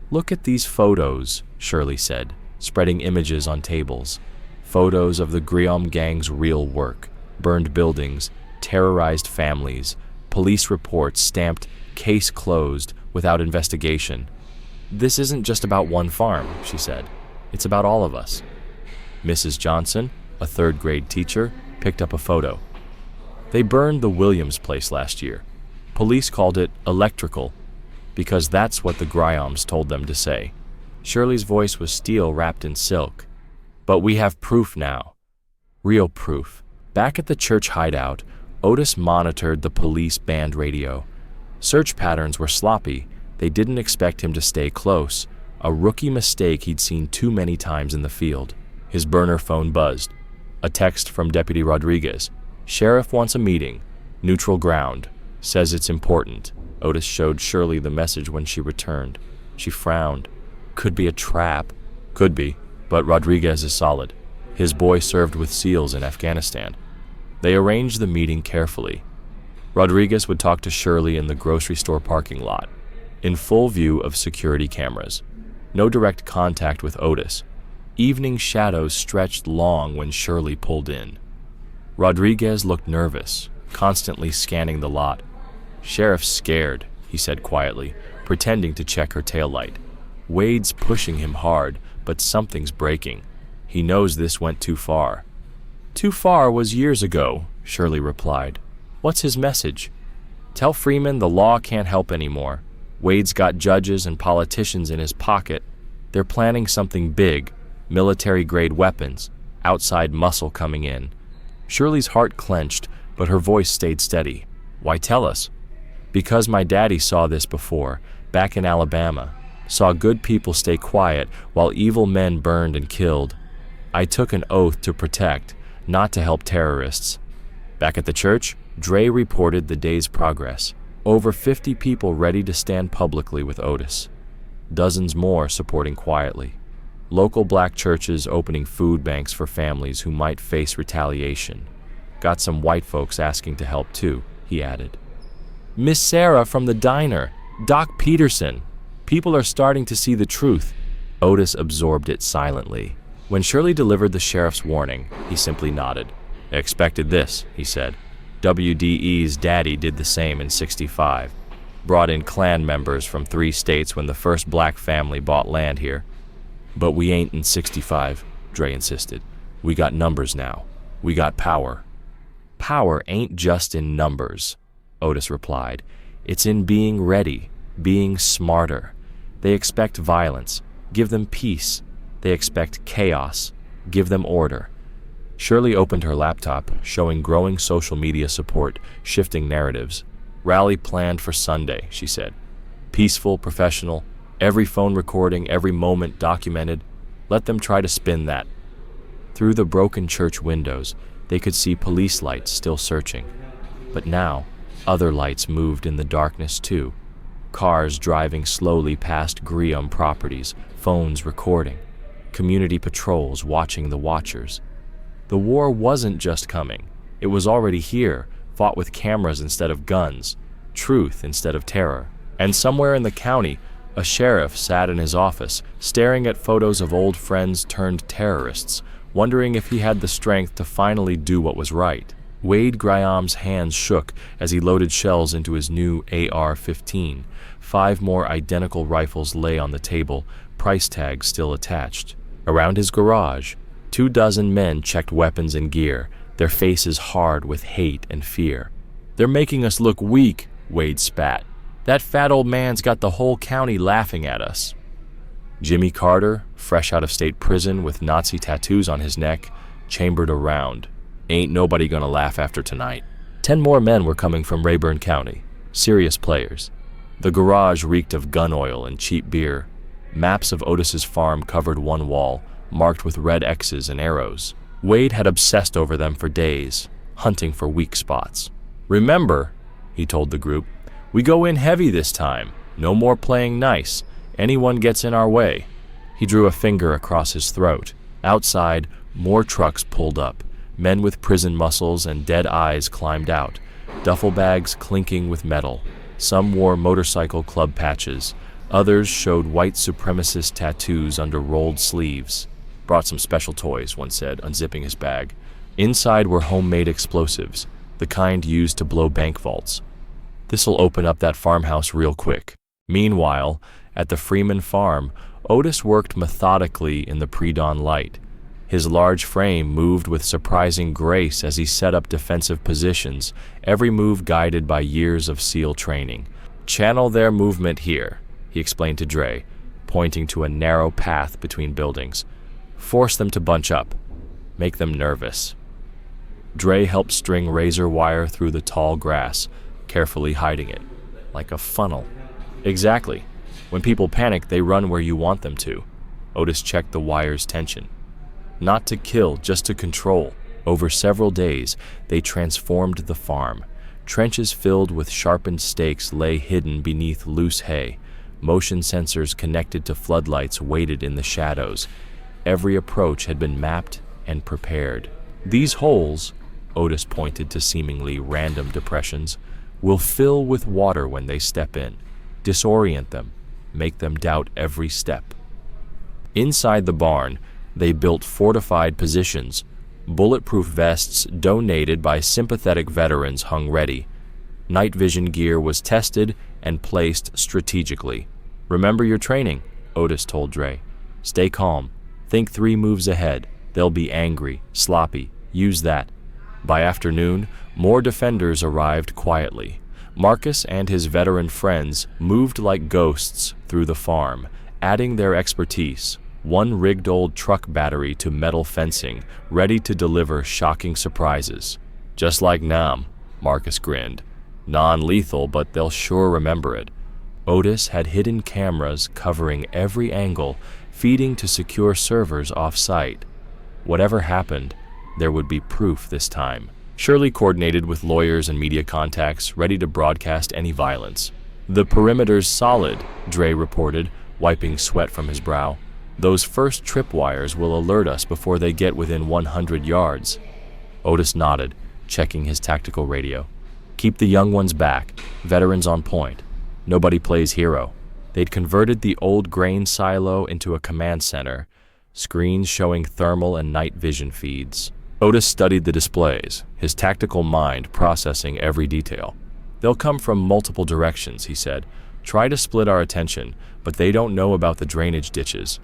Look at these photos, Shirley said, spreading images on tables. Photos of the Griom gang's real work, burned buildings, terrorized families, police reports stamped case closed without investigation. This isn't just about one farm, she said. It's about all of us. Mrs. Johnson, a third-grade teacher, picked up a photo. They burned the Williams place last year. Police called it electrical, because that's what the Grioms told them to say. Shirley's voice was steel wrapped in silk. But we have proof now. Real proof. Back at the church hideout, Otis monitored the police band radio. Search patterns were sloppy. They didn't expect him to stay close, a rookie mistake he'd seen too many times in the field. His burner phone buzzed. A text from Deputy Rodriguez. Sheriff wants a meeting. Neutral ground. Says it's important. Otis showed Shirley the message when she returned. She frowned. Could be a trap. Could be, but Rodriguez is solid. His boy served with SEALs in Afghanistan. They arranged the meeting carefully. Rodriguez would talk to Shirley in the grocery store parking lot, in full view of security cameras. No direct contact with Otis. Evening shadows stretched long when Shirley pulled in. Rodriguez looked nervous, constantly scanning the lot. Sheriff's scared, he said quietly, pretending to check her taillight. Wade's pushing him hard, but something's breaking. He knows this went too far. Too far was years ago, Shirley replied. What's his message? Tell Freeman the law can't help anymore. Wade's got judges and politicians in his pocket. They're planning something big, military-grade weapons, outside muscle coming in. Shirley's heart clenched, but her voice stayed steady. Why tell us? Because my daddy saw this before, back in Alabama. Saw good people stay quiet while evil men burned and killed. I took an oath to protect, not to help terrorists. Back at the church, Dre reported the day's progress. Over 50 people ready to stand publicly with Otis. Dozens more supporting quietly. Local black churches opening food banks for families who might face retaliation. Got some white folks asking to help too, he added. Miss Sarah from the diner, Doc Peterson. People are starting to see the truth. Otis absorbed it silently. When Shirley delivered the sheriff's warning, he simply nodded. I expected this, he said. WDE's daddy did the same in '65. Brought in Klan members from 3 states when the first black family bought land here. But we ain't in '65, Dre insisted. We got numbers now. We got power. Power ain't just in numbers, Otis replied. It's in being ready, being smarter. They expect violence. Give them peace. They expect chaos. Give them order. Shirley opened her laptop, showing growing social media support, shifting narratives. Rally planned for Sunday, she said. Peaceful, professional, every phone recording, every moment documented. Let them try to spin that. Through the broken church windows, they could see police lights still searching. But now, other lights moved in the darkness too. Cars driving slowly past Grium properties, phones recording, community patrols watching the watchers. The war wasn't just coming. It was already here, fought with cameras instead of guns, truth instead of terror. And somewhere in the county, a sheriff sat in his office, staring at photos of old friends turned terrorists, wondering if he had the strength to finally do what was right. Wade Griam's hands shook as he loaded shells into his new AR-15. 5 more identical rifles lay on the table, price tags still attached. Around his garage, 24 men checked weapons and gear, their faces hard with hate and fear. "They're making us look weak," Wade spat. "That fat old man's got the whole county laughing at us." Jimmy Carter, fresh out of state prison with Nazi tattoos on his neck, chambered around. "Ain't nobody gonna laugh after tonight." 10 more men were coming from Rayburn County, serious players. The garage reeked of gun oil and cheap beer. Maps of Otis's farm covered one wall, marked with red X's and arrows. Wade had obsessed over them for days, hunting for weak spots. "Remember," he told the group, "we go in heavy this time. No more playing nice. Anyone gets in our way." He drew a finger across his throat. Outside, more trucks pulled up. Men with prison muscles and dead eyes climbed out, duffel bags clinking with metal. Some wore motorcycle club patches. Others showed white supremacist tattoos under rolled sleeves. "Brought some special toys," one said, unzipping his bag. Inside were homemade explosives, the kind used to blow bank vaults. "This'll open up that farmhouse real quick." Meanwhile, at the Freeman farm, Otis worked methodically in the pre-dawn light. His large frame moved with surprising grace as he set up defensive positions, every move guided by years of SEAL training. "Channel their movement here," he explained to Dre, pointing to a narrow path between buildings. "Force them to bunch up. Make them nervous." Dre helped string razor wire through the tall grass, carefully hiding it, like a funnel. "Exactly. When people panic, they run where you want them to." Otis checked the wire's tension. Not to kill, just to control. Over several days, they transformed the farm. Trenches filled with sharpened stakes lay hidden beneath loose hay. Motion sensors connected to floodlights waited in the shadows. Every approach had been mapped and prepared. "These holes," Otis pointed to seemingly random depressions, "will fill with water when they step in. Disorient them, make them doubt every step." Inside the barn, they built fortified positions. Bulletproof vests donated by sympathetic veterans hung ready. Night vision gear was tested and placed strategically. "Remember your training," Otis told Dre. "Stay calm. Think 3 moves ahead. They'll be angry, sloppy. Use that." By afternoon, more defenders arrived quietly. Marcus and his veteran friends moved like ghosts through the farm, adding their expertise. One rigged old truck battery to metal fencing, ready to deliver shocking surprises. "Just like Nam," Marcus grinned. "Non-lethal, but they'll sure remember it." Otis had hidden cameras covering every angle, feeding to secure servers off-site. Whatever happened, there would be proof this time. Shirley coordinated with lawyers and media contacts, ready to broadcast any violence. "The perimeter's solid," Dre reported, wiping sweat from his brow. "Those first tripwires will alert us before they get within 100 yards. Otis nodded, checking his tactical radio. "Keep the young ones back, veterans on point. Nobody plays hero." They'd converted the old grain silo into a command center, screens showing thermal and night vision feeds. Otis studied the displays, his tactical mind processing every detail. "They'll come from multiple directions," he said. "Try to split our attention, but they don't know about the drainage ditches."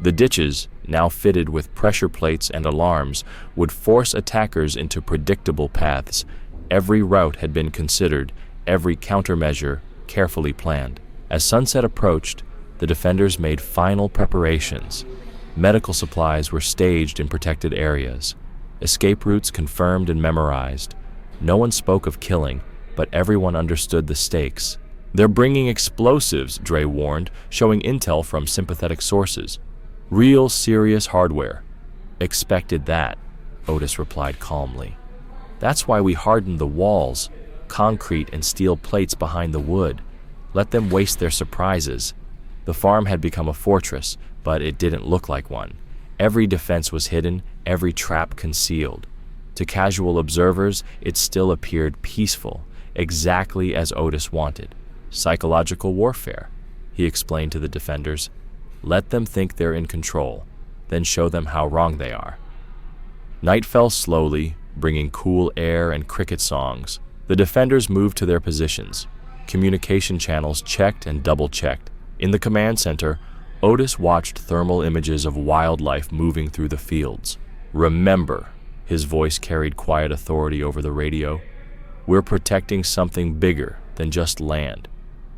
The ditches, now fitted with pressure plates and alarms, would force attackers into predictable paths. Every route had been considered, every countermeasure carefully planned. As sunset approached, the defenders made final preparations. Medical supplies were staged in protected areas. Escape routes confirmed and memorized. No one spoke of killing, but everyone understood the stakes. "They're bringing explosives," Dre warned, showing intel from sympathetic sources. "Real serious hardware." "Expected that," Otis replied calmly. "That's why we hardened the walls, concrete and steel plates behind the wood. Let them waste their surprises. The farm had become a fortress, but it didn't look like one. Every defense was hidden, every trap concealed. To casual observers, it still appeared peaceful, exactly as Otis wanted. Psychological warfare, he explained to the defenders. Let them think they're in control, then show them how wrong they are. Night fell slowly, bringing cool air and cricket songs. The defenders moved to their positions. Communication channels checked and double-checked. In the command center, Otis watched thermal images of wildlife moving through the fields. Remember, his voice carried quiet authority over the radio, we're protecting something bigger than just land.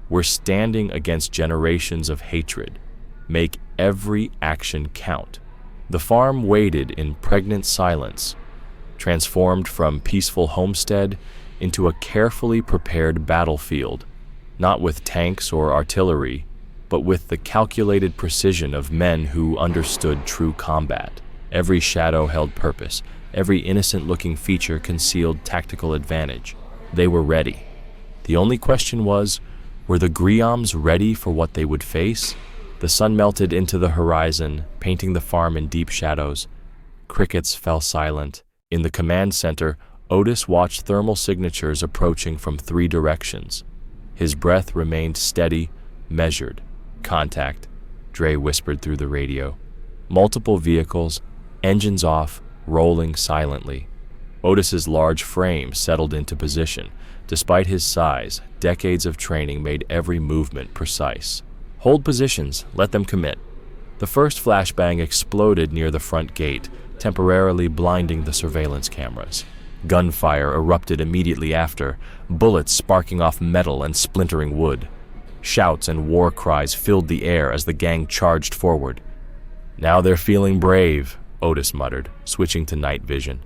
We're standing against generations of hatred. Make every action count. The farm waited in pregnant silence, transformed from peaceful homestead into a carefully prepared battlefield, not with tanks or artillery, but with the calculated precision of men who understood true combat. Every shadow held purpose. Every innocent-looking feature concealed tactical advantage. They were ready. The only question was, were the Grioms ready for what they would face? The sun melted into the horizon, painting the farm in deep shadows. Crickets fell silent. In the command center, Otis watched thermal signatures approaching from 3 directions. His breath remained steady, measured. Contact, Dre whispered through the radio. Multiple vehicles, engines off, rolling silently. Otis's large frame settled into position. Despite his size, decades of training made every movement precise. Hold positions, let them commit. The first flashbang exploded near the front gate, temporarily blinding the surveillance cameras. Gunfire erupted immediately after, bullets sparking off metal and splintering wood. Shouts and war cries filled the air as the gang charged forward. Now they're feeling brave, Otis muttered, switching to night vision.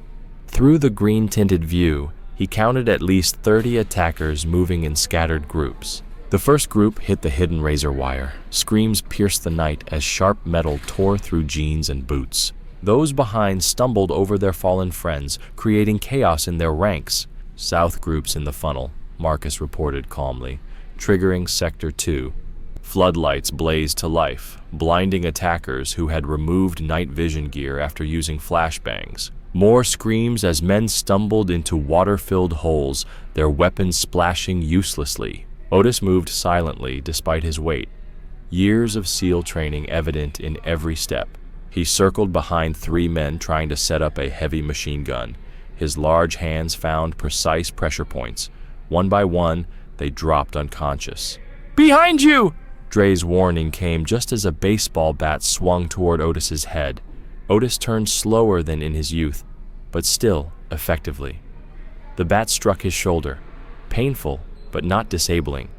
Through the green-tinted view, he counted at least 30 attackers moving in scattered groups. The first group hit the hidden razor wire. Screams pierced the night as sharp metal tore through jeans and boots. Those behind stumbled over their fallen friends, creating chaos in their ranks. South groups in the funnel, Marcus reported calmly, triggering Sector 2. Floodlights blazed to life, blinding attackers who had removed night vision gear after using flashbangs. More screams as men stumbled into water-filled holes, their weapons splashing uselessly. Otis moved silently despite his weight, years of SEAL training evident in every step. He circled behind 3 men trying to set up a heavy machine gun. His large hands found precise pressure points. One by one, they dropped unconscious. "Behind you!" Dre's warning came just as a baseball bat swung toward Otis's head. Otis turned slower than in his youth, but still effectively. The bat struck his shoulder, painful but not disabling.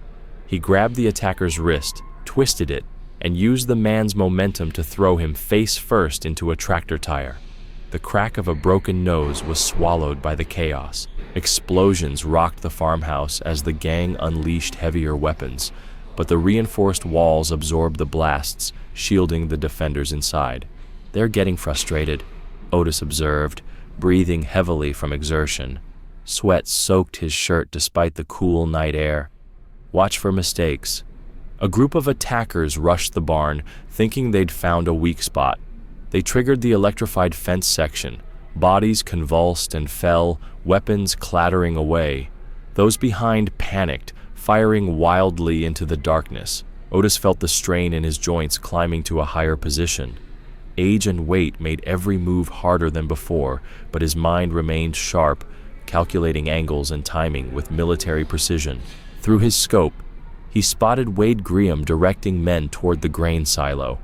He grabbed the attacker's wrist, twisted it, and used the man's momentum to throw him face first into a tractor tire. The crack of a broken nose was swallowed by the chaos. Explosions rocked the farmhouse as the gang unleashed heavier weapons, but the reinforced walls absorbed the blasts, shielding the defenders inside. "They're getting frustrated," Otis observed, breathing heavily from exertion. Sweat soaked his shirt despite the cool night air. "Watch for mistakes." A group of attackers rushed the barn, thinking they'd found a weak spot. They triggered the electrified fence section. Bodies convulsed and fell, weapons clattering away. Those behind panicked, firing wildly into the darkness. Otis felt the strain in his joints climbing to a higher position. Age and weight made every move harder than before, but his mind remained sharp, calculating angles and timing with military precision. Through his scope, he spotted Wade Graham directing men toward the grain silo.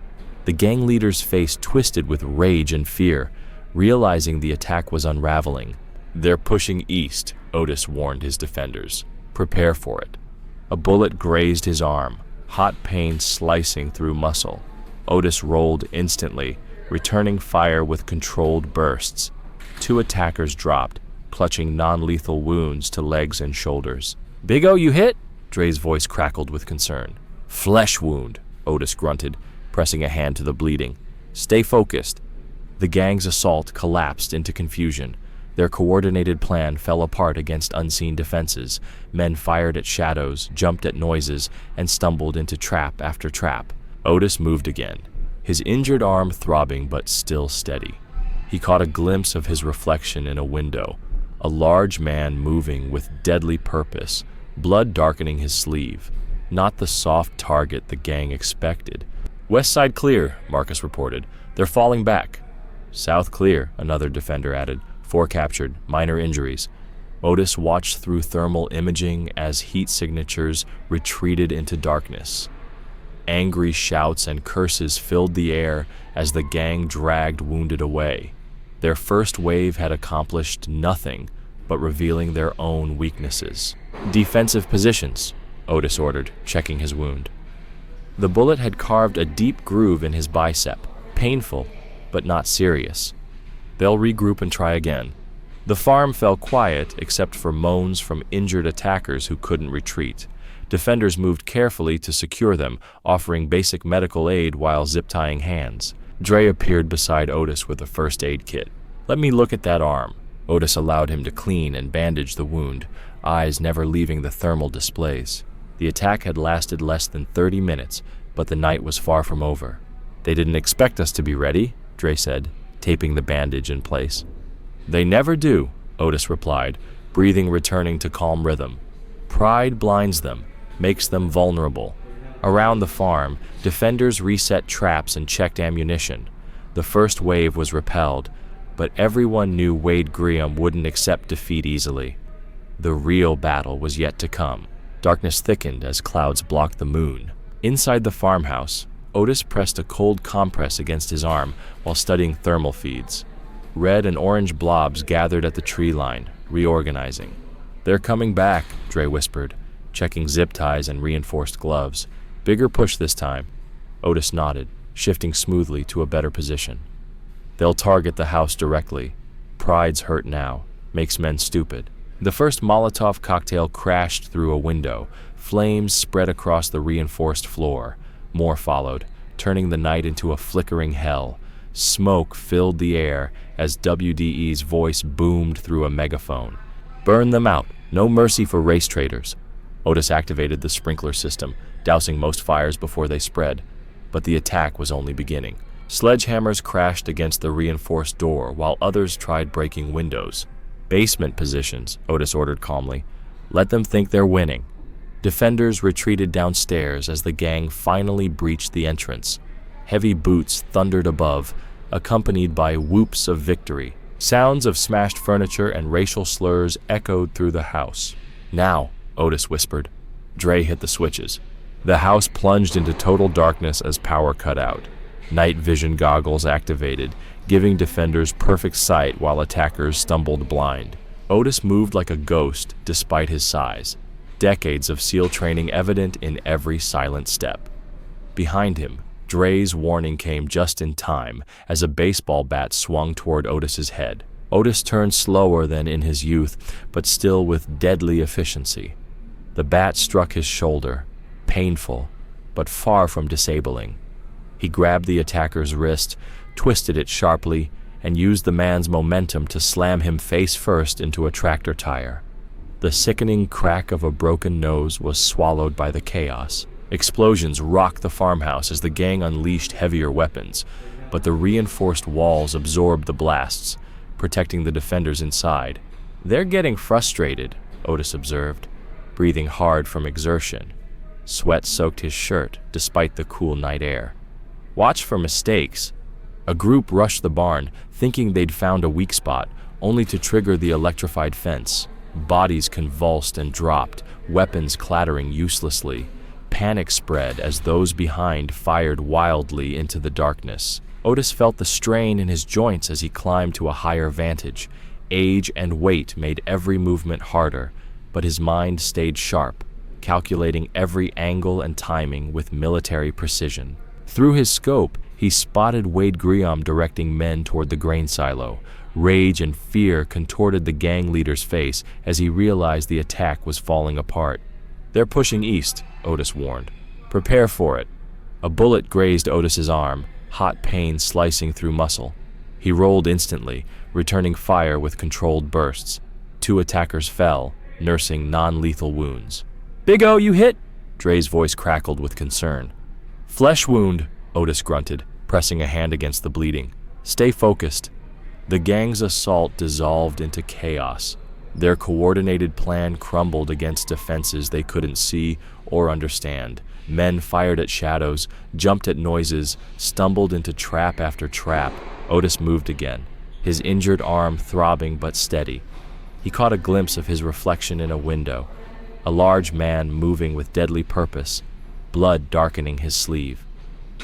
The gang leader's face twisted with rage and fear, realizing the attack was unraveling. "They're pushing east," Otis warned his defenders. "Prepare for it." A bullet grazed his arm, hot pain slicing through muscle. Otis rolled instantly, returning fire with controlled bursts. 2 attackers dropped, clutching non-lethal wounds to legs and shoulders. "Big O, you hit?" Dre's voice crackled with concern. "Flesh wound," Otis grunted, pressing a hand to the bleeding. "Stay focused." The gang's assault collapsed into confusion. Their coordinated plan fell apart against unseen defenses. Men fired at shadows, jumped at noises, and stumbled into trap after trap. Otis moved again, his injured arm throbbing but still steady. He caught a glimpse of his reflection in a window, a large man moving with deadly purpose, blood darkening his sleeve. Not the soft target the gang expected. "West side clear," Marcus reported. "They're falling back." "South clear," another defender added. "4 captured, minor injuries." Otis watched through thermal imaging as heat signatures retreated into darkness. Angry shouts and curses filled the air as the gang dragged wounded away. Their first wave had accomplished nothing but revealing their own weaknesses. "Defensive positions," Otis ordered, checking his wound. The bullet had carved a deep groove in his bicep, painful, but not serious. "They'll regroup and try again." The farm fell quiet except for moans from injured attackers who couldn't retreat. Defenders moved carefully to secure them, offering basic medical aid while zip-tying hands. Dre appeared beside Otis with a first aid kit. "Let me look at that arm." Otis allowed him to clean and bandage the wound, eyes never leaving the thermal displays. The attack had lasted less than 30 minutes, but the night was far from over. "They didn't expect us to be ready," Dre said, taping the bandage in place. "They never do," Otis replied, breathing returning to calm rhythm. "Pride blinds them, makes them vulnerable." Around the farm, defenders reset traps and checked ammunition. The first wave was repelled, but everyone knew Wade Graham wouldn't accept defeat easily. The real battle was yet to come. Darkness thickened as clouds blocked the moon. Inside the farmhouse, Otis pressed a cold compress against his arm while studying thermal feeds. Red and orange blobs gathered at the tree line, reorganizing. "They're coming back," Dre whispered, checking zip ties and reinforced gloves. "Bigger push this time." Otis nodded, shifting smoothly to a better position. "They'll target the house directly. Pride's hurt now, makes men stupid." The first Molotov cocktail crashed through a window. Flames spread across the reinforced floor. More followed, turning the night into a flickering hell. Smoke filled the air as WDE's voice boomed through a megaphone. "Burn them out. No mercy for race traitors." Otis activated the sprinkler system, dousing most fires before they spread. But the attack was only beginning. Sledgehammers crashed against the reinforced door while others tried breaking windows. "Basement positions," Otis ordered calmly. "Let them think they're winning." Defenders retreated downstairs as the gang finally breached the entrance. Heavy boots thundered above, accompanied by whoops of victory. Sounds of smashed furniture and racial slurs echoed through the house. "Now," Otis whispered. Dre hit the switches. The house plunged into total darkness as power cut out. Night vision goggles activated, giving defenders perfect sight while attackers stumbled blind. Otis moved like a ghost despite his size, decades of SEAL training evident in every silent step. Behind him, Dre's warning came just in time as a baseball bat swung toward Otis's head. Otis turned slower than in his youth, but still with deadly efficiency. The bat struck his shoulder, painful, but far from disabling. He grabbed the attacker's wrist, twisted it sharply, and used the man's momentum to slam him face first into a tractor tire. The sickening crack of a broken nose was swallowed by the chaos. Explosions rocked the farmhouse as the gang unleashed heavier weapons, but the reinforced walls absorbed the blasts, protecting the defenders inside. "They're getting frustrated," Otis observed, breathing hard from exertion. Sweat soaked his shirt despite the cool night air. "Watch for mistakes." A group rushed the barn, thinking they'd found a weak spot, only to trigger the electrified fence. Bodies convulsed and dropped, weapons clattering uselessly. Panic spread as those behind fired wildly into the darkness. Otis felt the strain in his joints as he climbed to a higher vantage. Age and weight made every movement harder, but his mind stayed sharp, calculating every angle and timing with military precision. Through his scope, he spotted Wade Graham directing men toward the grain silo. Rage and fear contorted the gang leader's face as he realized the attack was falling apart. "They're pushing east," Otis warned. "Prepare for it." A bullet grazed Otis's arm, hot pain slicing through muscle. He rolled instantly, returning fire with controlled bursts. 2 attackers fell, nursing non-lethal wounds. "Big O, you hit?" Dre's voice crackled with concern. "Flesh wound," Otis grunted, pressing a hand against the bleeding. "Stay focused." The gang's assault dissolved into chaos. Their coordinated plan crumbled against defenses they couldn't see or understand. Men fired at shadows, jumped at noises, stumbled into trap after trap. Otis moved again, his injured arm throbbing but steady. He caught a glimpse of his reflection in a window, a large man moving with deadly purpose, blood darkening his sleeve.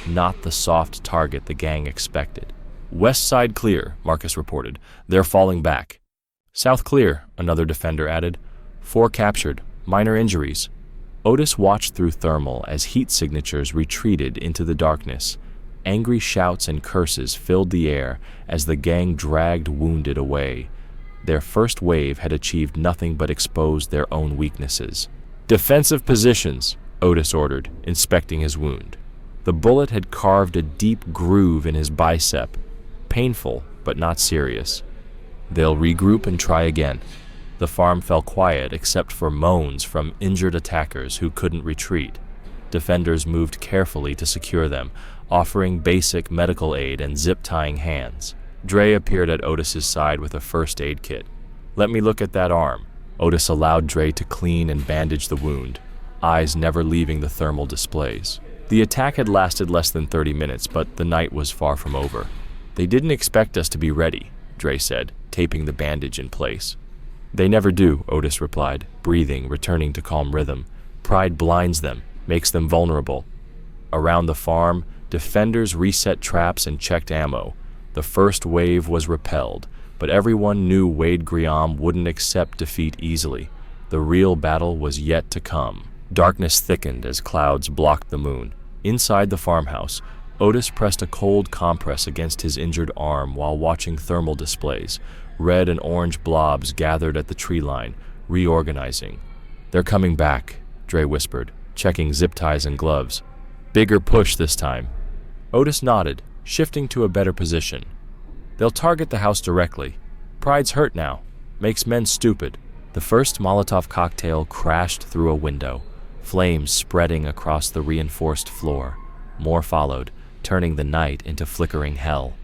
Not the soft target the gang expected. "West side clear," Marcus reported. "They're falling back." "South clear," another defender added. 4 captured, minor injuries. Otis watched through thermal as heat signatures retreated into the darkness. Angry shouts and curses filled the air as the gang dragged wounded away. Their first wave had achieved nothing but exposed their own weaknesses. "Defensive positions," Otis ordered, inspecting his wound. The bullet had carved a deep groove in his bicep. Painful, but not serious. They'll regroup and try again. The farm fell quiet except for moans from injured attackers who couldn't retreat. Defenders moved carefully to secure them, offering basic medical aid and zip-tying hands. Dre appeared at Otis's side with a first aid kit. "Let me look at that arm." Otis allowed Dre to clean and bandage the wound, eyes never leaving the thermal displays. The attack had lasted less than 30 minutes, but the night was far from over. "They didn't expect us to be ready," Dre said, taping the bandage in place. "They never do," Otis replied, breathing, returning to calm rhythm. "Pride blinds them, makes them vulnerable." Around the farm, defenders reset traps and checked ammo. The first wave was repelled, but everyone knew Wade Griam wouldn't accept defeat easily. The real battle was yet to come. Darkness thickened as clouds blocked the moon. Inside the farmhouse, Otis pressed a cold compress against his injured arm while watching thermal displays. Red and orange blobs gathered at the tree line, reorganizing. "They're coming back," Dre whispered, checking zip ties and gloves. "Bigger push this time." Otis nodded, shifting to a better position. "They'll target the house directly. Pride's hurt now. Makes men stupid." The first Molotov cocktail crashed through a window, flames spreading across the reinforced floor. More followed, turning the night into flickering hell.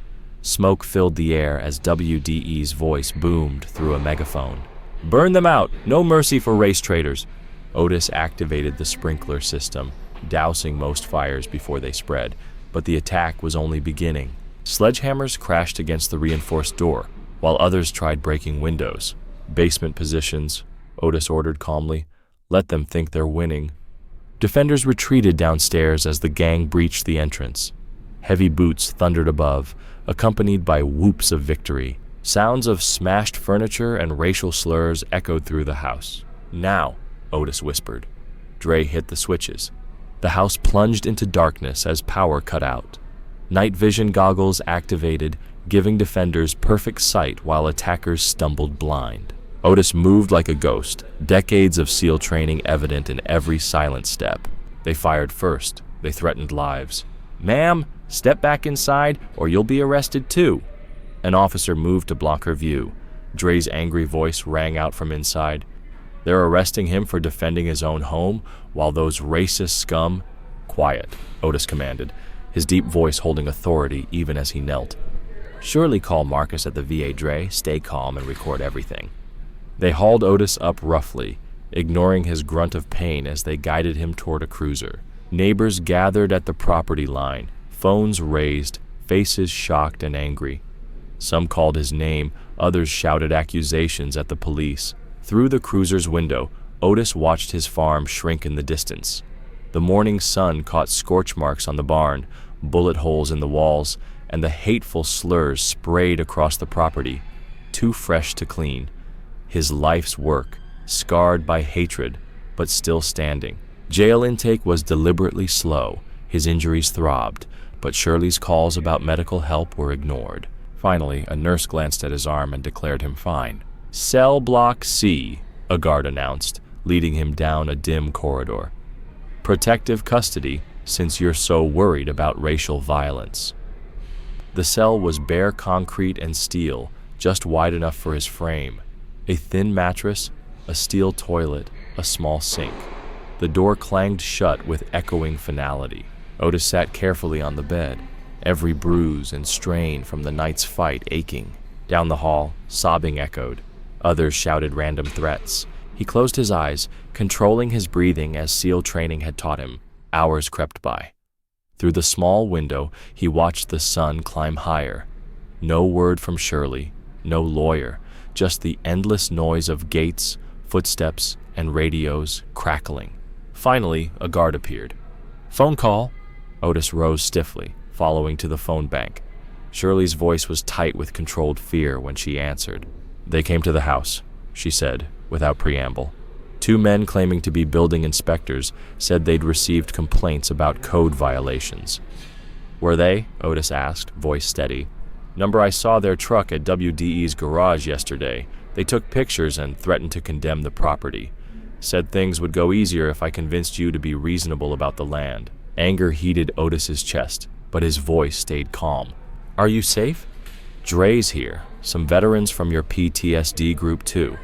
Smoke filled the air as WDE's voice boomed through a megaphone. "Burn them out! No mercy for race traitors!" Otis activated the sprinkler system, dousing most fires before they spread, but the attack was only beginning. Sledgehammers crashed against the reinforced door, while others tried breaking windows. "Basement positions," Otis ordered calmly. "Let them think they're winning." Defenders retreated downstairs as the gang breached the entrance. Heavy boots thundered above, accompanied by whoops of victory. Sounds of smashed furniture and racial slurs echoed through the house. "Now," Otis whispered. Dre hit the switches. The house plunged into darkness as power cut out. Night vision goggles activated, giving defenders perfect sight while attackers stumbled blind. Otis moved like a ghost, decades of SEAL training evident in every silent step. They fired first. They threatened lives. "Ma'am, step back inside or you'll be arrested too." An officer moved to block her view. Dre's angry voice rang out from inside. "They're arresting him for defending his own home, while those racist scum—" "Quiet," Otis commanded, his deep voice holding authority even as he knelt. "Surely call Marcus at the VA, Dre. Stay calm and record everything." They hauled Otis up roughly, ignoring his grunt of pain as they guided him toward a cruiser. Neighbors gathered at the property line, phones raised, faces shocked and angry. Some called his name, others shouted accusations at the police. Through the cruiser's window, Otis watched his farm shrink in the distance. The morning sun caught scorch marks on the barn, bullet holes in the walls, and the hateful slurs sprayed across the property, too fresh to clean. His life's work, scarred by hatred, but still standing. Jail intake was deliberately slow. His injuries throbbed, but Shirley's calls about medical help were ignored. Finally, a nurse glanced at his arm and declared him fine. "Cell block C," a guard announced, leading him down a dim corridor. "Protective custody, since you're so worried about racial violence." The cell was bare concrete and steel, just wide enough for his frame. A thin mattress, a steel toilet, a small sink. The door clanged shut with echoing finality. Otis sat carefully on the bed, every bruise and strain from the night's fight aching. Down the hall, sobbing echoed. Others shouted random threats. He closed his eyes, controlling his breathing as SEAL training had taught him. Hours crept by. Through the small window, he watched the sun climb higher. No word from Shirley, no lawyer, just the endless noise of gates, footsteps, and radios crackling. Finally, a guard appeared. "Phone call." Otis rose stiffly, following to the phone bank. Shirley's voice was tight with controlled fear when she answered. "They came to the house," she said, without preamble. Two men claiming to be building inspectors said they'd received complaints about code violations. "Were they?" Otis asked, voice steady. "Number I saw their truck at WDE's garage yesterday. They took pictures and threatened to condemn the property. Said things would go easier if I convinced you to be reasonable about the land." Anger heated Otis's chest, but his voice stayed calm. "Are you safe?" "Dre's here. Some veterans from your PTSD group too."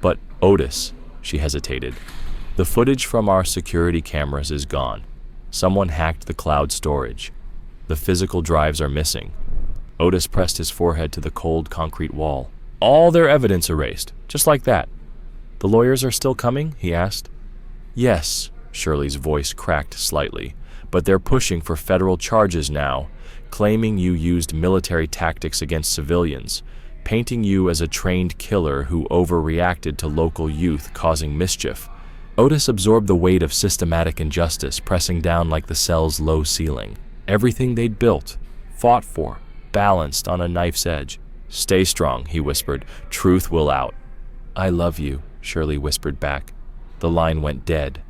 "But Otis," she hesitated. "The footage from our security cameras is gone. Someone hacked the cloud storage. The physical drives are missing." Otis pressed his forehead to the cold concrete wall. "All their evidence erased, just like that." "The lawyers are still coming?" he asked. "Yes," Shirley's voice cracked slightly, "but they're pushing for federal charges now, claiming you used military tactics against civilians, painting you as a trained killer who overreacted to local youth causing mischief." Otis absorbed the weight of systematic injustice pressing down like the cell's low ceiling. Everything they'd built, fought for, balanced on a knife's edge. "Stay strong," he whispered. "Truth will out." "I love you," Shirley whispered back. The line went dead.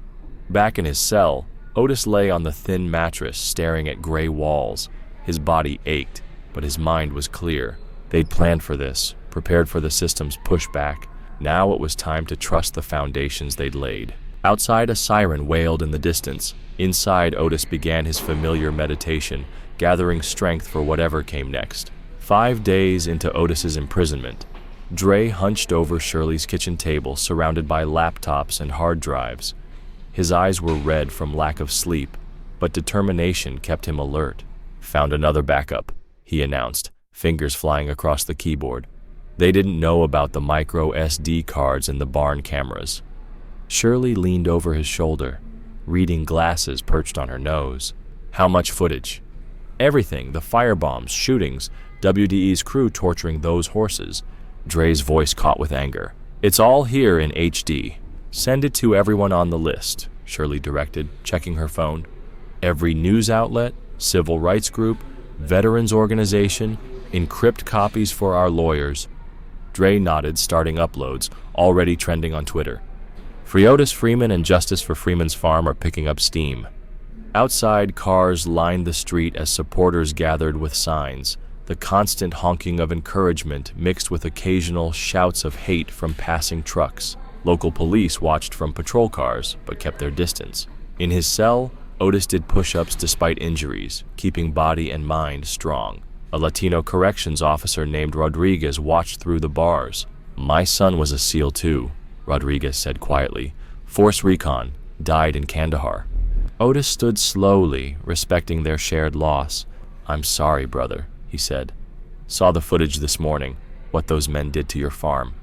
Back in his cell, Otis lay on the thin mattress staring at gray walls. His body ached, but his mind was clear. They'd planned for this, prepared for the system's pushback. Now it was time to trust the foundations they'd laid. Outside, a siren wailed in the distance. Inside, Otis began his familiar meditation, gathering strength for whatever came next. 5 days into Otis's imprisonment, Dre hunched over Shirley's kitchen table, surrounded by laptops and hard drives. His eyes were red from lack of sleep, but determination kept him alert. "Found another backup," he announced, fingers flying across the keyboard. They didn't know about the micro SD cards in the barn cameras. Shirley leaned over his shoulder, reading glasses perched on her nose. "How much footage?" "Everything, the firebombs, shootings, WDE's crew torturing those horses." Dre's voice caught with anger. "It's all here in HD. Send it to everyone on the list," Shirley directed, checking her phone. "Every news outlet, civil rights group, veterans organization, encrypt copies for our lawyers." Dre nodded, starting uploads, already trending on Twitter. Free Otis Freeman and Justice for Freeman's Farm are picking up steam. Outside, cars lined the street as supporters gathered with signs. The constant honking of encouragement mixed with occasional shouts of hate from passing trucks. Local police watched from patrol cars, but kept their distance. In his cell, Otis did push-ups despite injuries, keeping body and mind strong. A Latino corrections officer named Rodriguez watched through the bars. "My son was a SEAL too," Rodriguez said quietly. "Force recon, died in Kandahar." Otis stood slowly, respecting their shared loss. "I'm sorry, brother," he said. "Saw the footage this morning, what those men did to your farm."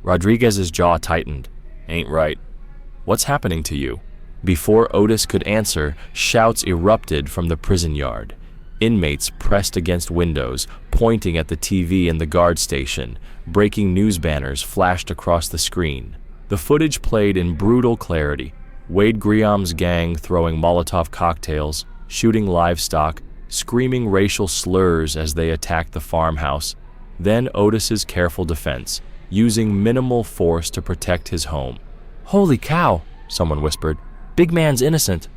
Rodriguez's jaw tightened. "Ain't right. What's happening to you?" Before Otis could answer, shouts erupted from the prison yard. Inmates pressed against windows, pointing at the TV in the guard station. Breaking news banners flashed across the screen. The footage played in brutal clarity. Wade Griam's gang throwing Molotov cocktails, shooting livestock, screaming racial slurs as they attacked the farmhouse. Then Otis's careful defense, using minimal force to protect his home. "Holy cow," someone whispered. "Big man's innocent."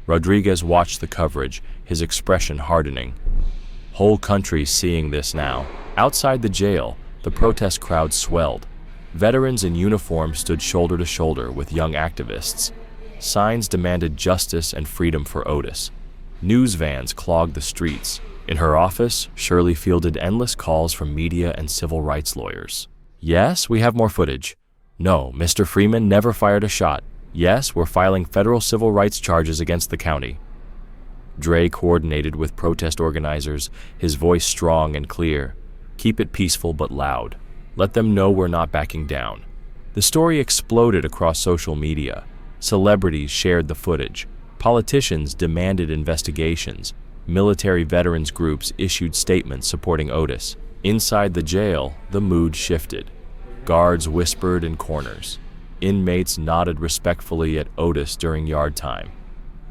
Rodriguez watched the coverage, his expression hardening. Whole country seeing this now. Outside the jail, the protest crowd swelled. Veterans in uniform stood shoulder to shoulder with young activists. Signs demanded justice and freedom for Otis. News vans clogged the streets. In her office, Shirley fielded endless calls from media and civil rights lawyers. Yes, we have more footage. No, Mr. Freeman never fired a shot. Yes, we're filing federal civil rights charges against the county. Dre coordinated with protest organizers, his voice strong and clear. Keep it peaceful but loud. Let them know we're not backing down. The story exploded across social media. Celebrities shared the footage. Politicians demanded investigations. Military veterans groups issued statements supporting Otis. Inside the jail, the mood shifted. Guards whispered in corners. Inmates nodded respectfully at Otis during yard time.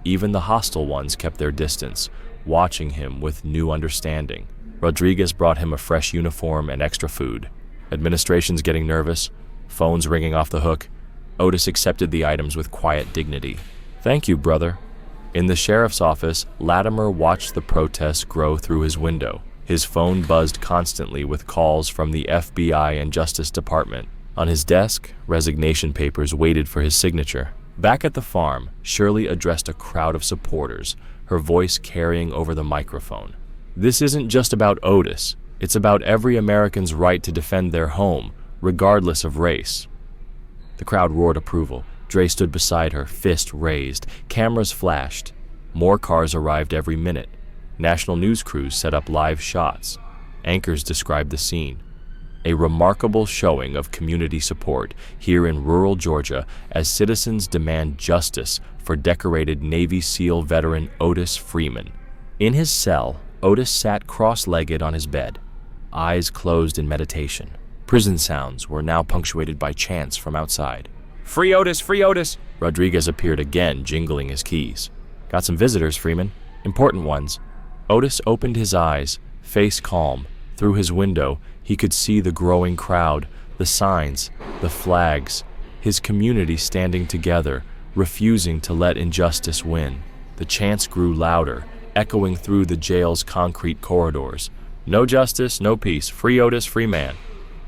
Even the hostile ones kept their distance, watching him with new understanding. Rodriguez brought him a fresh uniform and extra food. Administration's getting nervous, phones ringing off the hook. Otis accepted the items with quiet dignity. Thank you, brother. In the sheriff's office, Latimer watched the protests grow through his window. His phone buzzed constantly with calls from the FBI and Justice Department. On his desk, resignation papers waited for his signature. Back at the farm, Shirley addressed a crowd of supporters, her voice carrying over the microphone. This isn't just about Otis. It's about every American's right to defend their home, regardless of race. The crowd roared approval. Dre stood beside her, fist raised. Cameras flashed. More cars arrived every minute. National news crews set up live shots. Anchors described the scene. A remarkable showing of community support here in rural Georgia as citizens demand justice for decorated Navy SEAL veteran Otis Freeman. In his cell, Otis sat cross-legged on his bed, eyes closed in meditation. Prison sounds were now punctuated by chants from outside. Free Otis! Free Otis! Rodriguez appeared again, jingling his keys. Got some visitors, Freeman. Important ones. Otis opened his eyes, face calm. Through his window, he could see the growing crowd, the signs, the flags, his community standing together, refusing to let injustice win. The chants grew louder, echoing through the jail's concrete corridors. No justice, no peace. Free Otis, free man.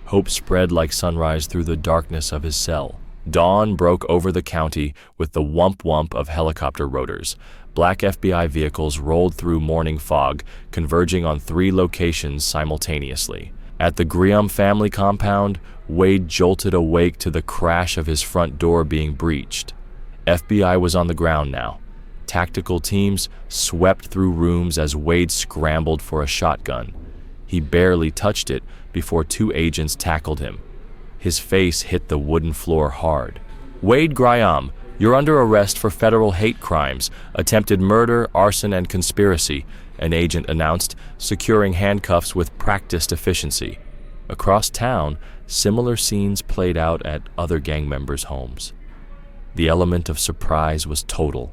Hope spread like sunrise through the darkness of his cell. Dawn broke over the county with the whump-whump of helicopter rotors. Black FBI vehicles rolled through morning fog, converging on 3 locations simultaneously. At the Griam family compound, Wade jolted awake to the crash of his front door being breached. FBI was on the ground now. Tactical teams swept through rooms as Wade scrambled for a shotgun. He barely touched it before 2 agents tackled him. His face hit the wooden floor hard. Wade Griam, you're under arrest for federal hate crimes, attempted murder, arson, and conspiracy, an agent announced, securing handcuffs with practiced efficiency. Across town, similar scenes played out at other gang members' homes. The element of surprise was total.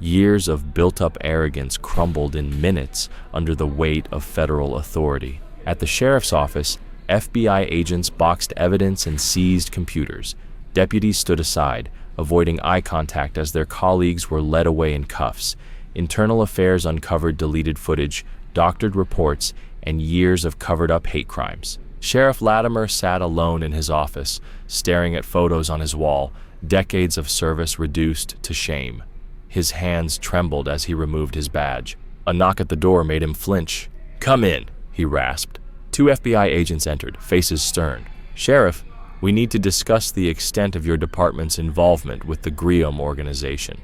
Years of built-up arrogance crumbled in minutes under the weight of federal authority. At the sheriff's office, FBI agents boxed evidence and seized computers. Deputies stood aside, avoiding eye contact as their colleagues were led away in cuffs. Internal Affairs uncovered deleted footage, doctored reports, and years of covered-up hate crimes. Sheriff Latimer sat alone in his office, staring at photos on his wall, decades of service reduced to shame. His hands trembled as he removed his badge. A knock at the door made him flinch. "Come in," he rasped. 2 FBI agents entered, faces stern. "Sheriff, we need to discuss the extent of your department's involvement with the Griam organization."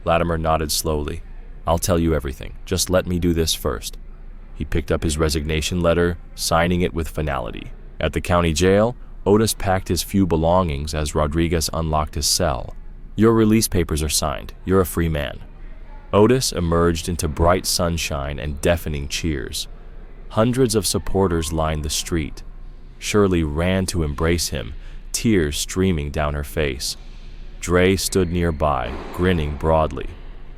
Latimer nodded slowly. "I'll tell you everything. Just let me do this first." He picked up his resignation letter, signing it with finality. At the county jail, Otis packed his few belongings as Rodriguez unlocked his cell. "Your release papers are signed. You're a free man." Otis emerged into bright sunshine and deafening cheers. Hundreds of supporters lined the street. Shirley ran to embrace him, tears streaming down her face. Dre stood nearby, grinning broadly.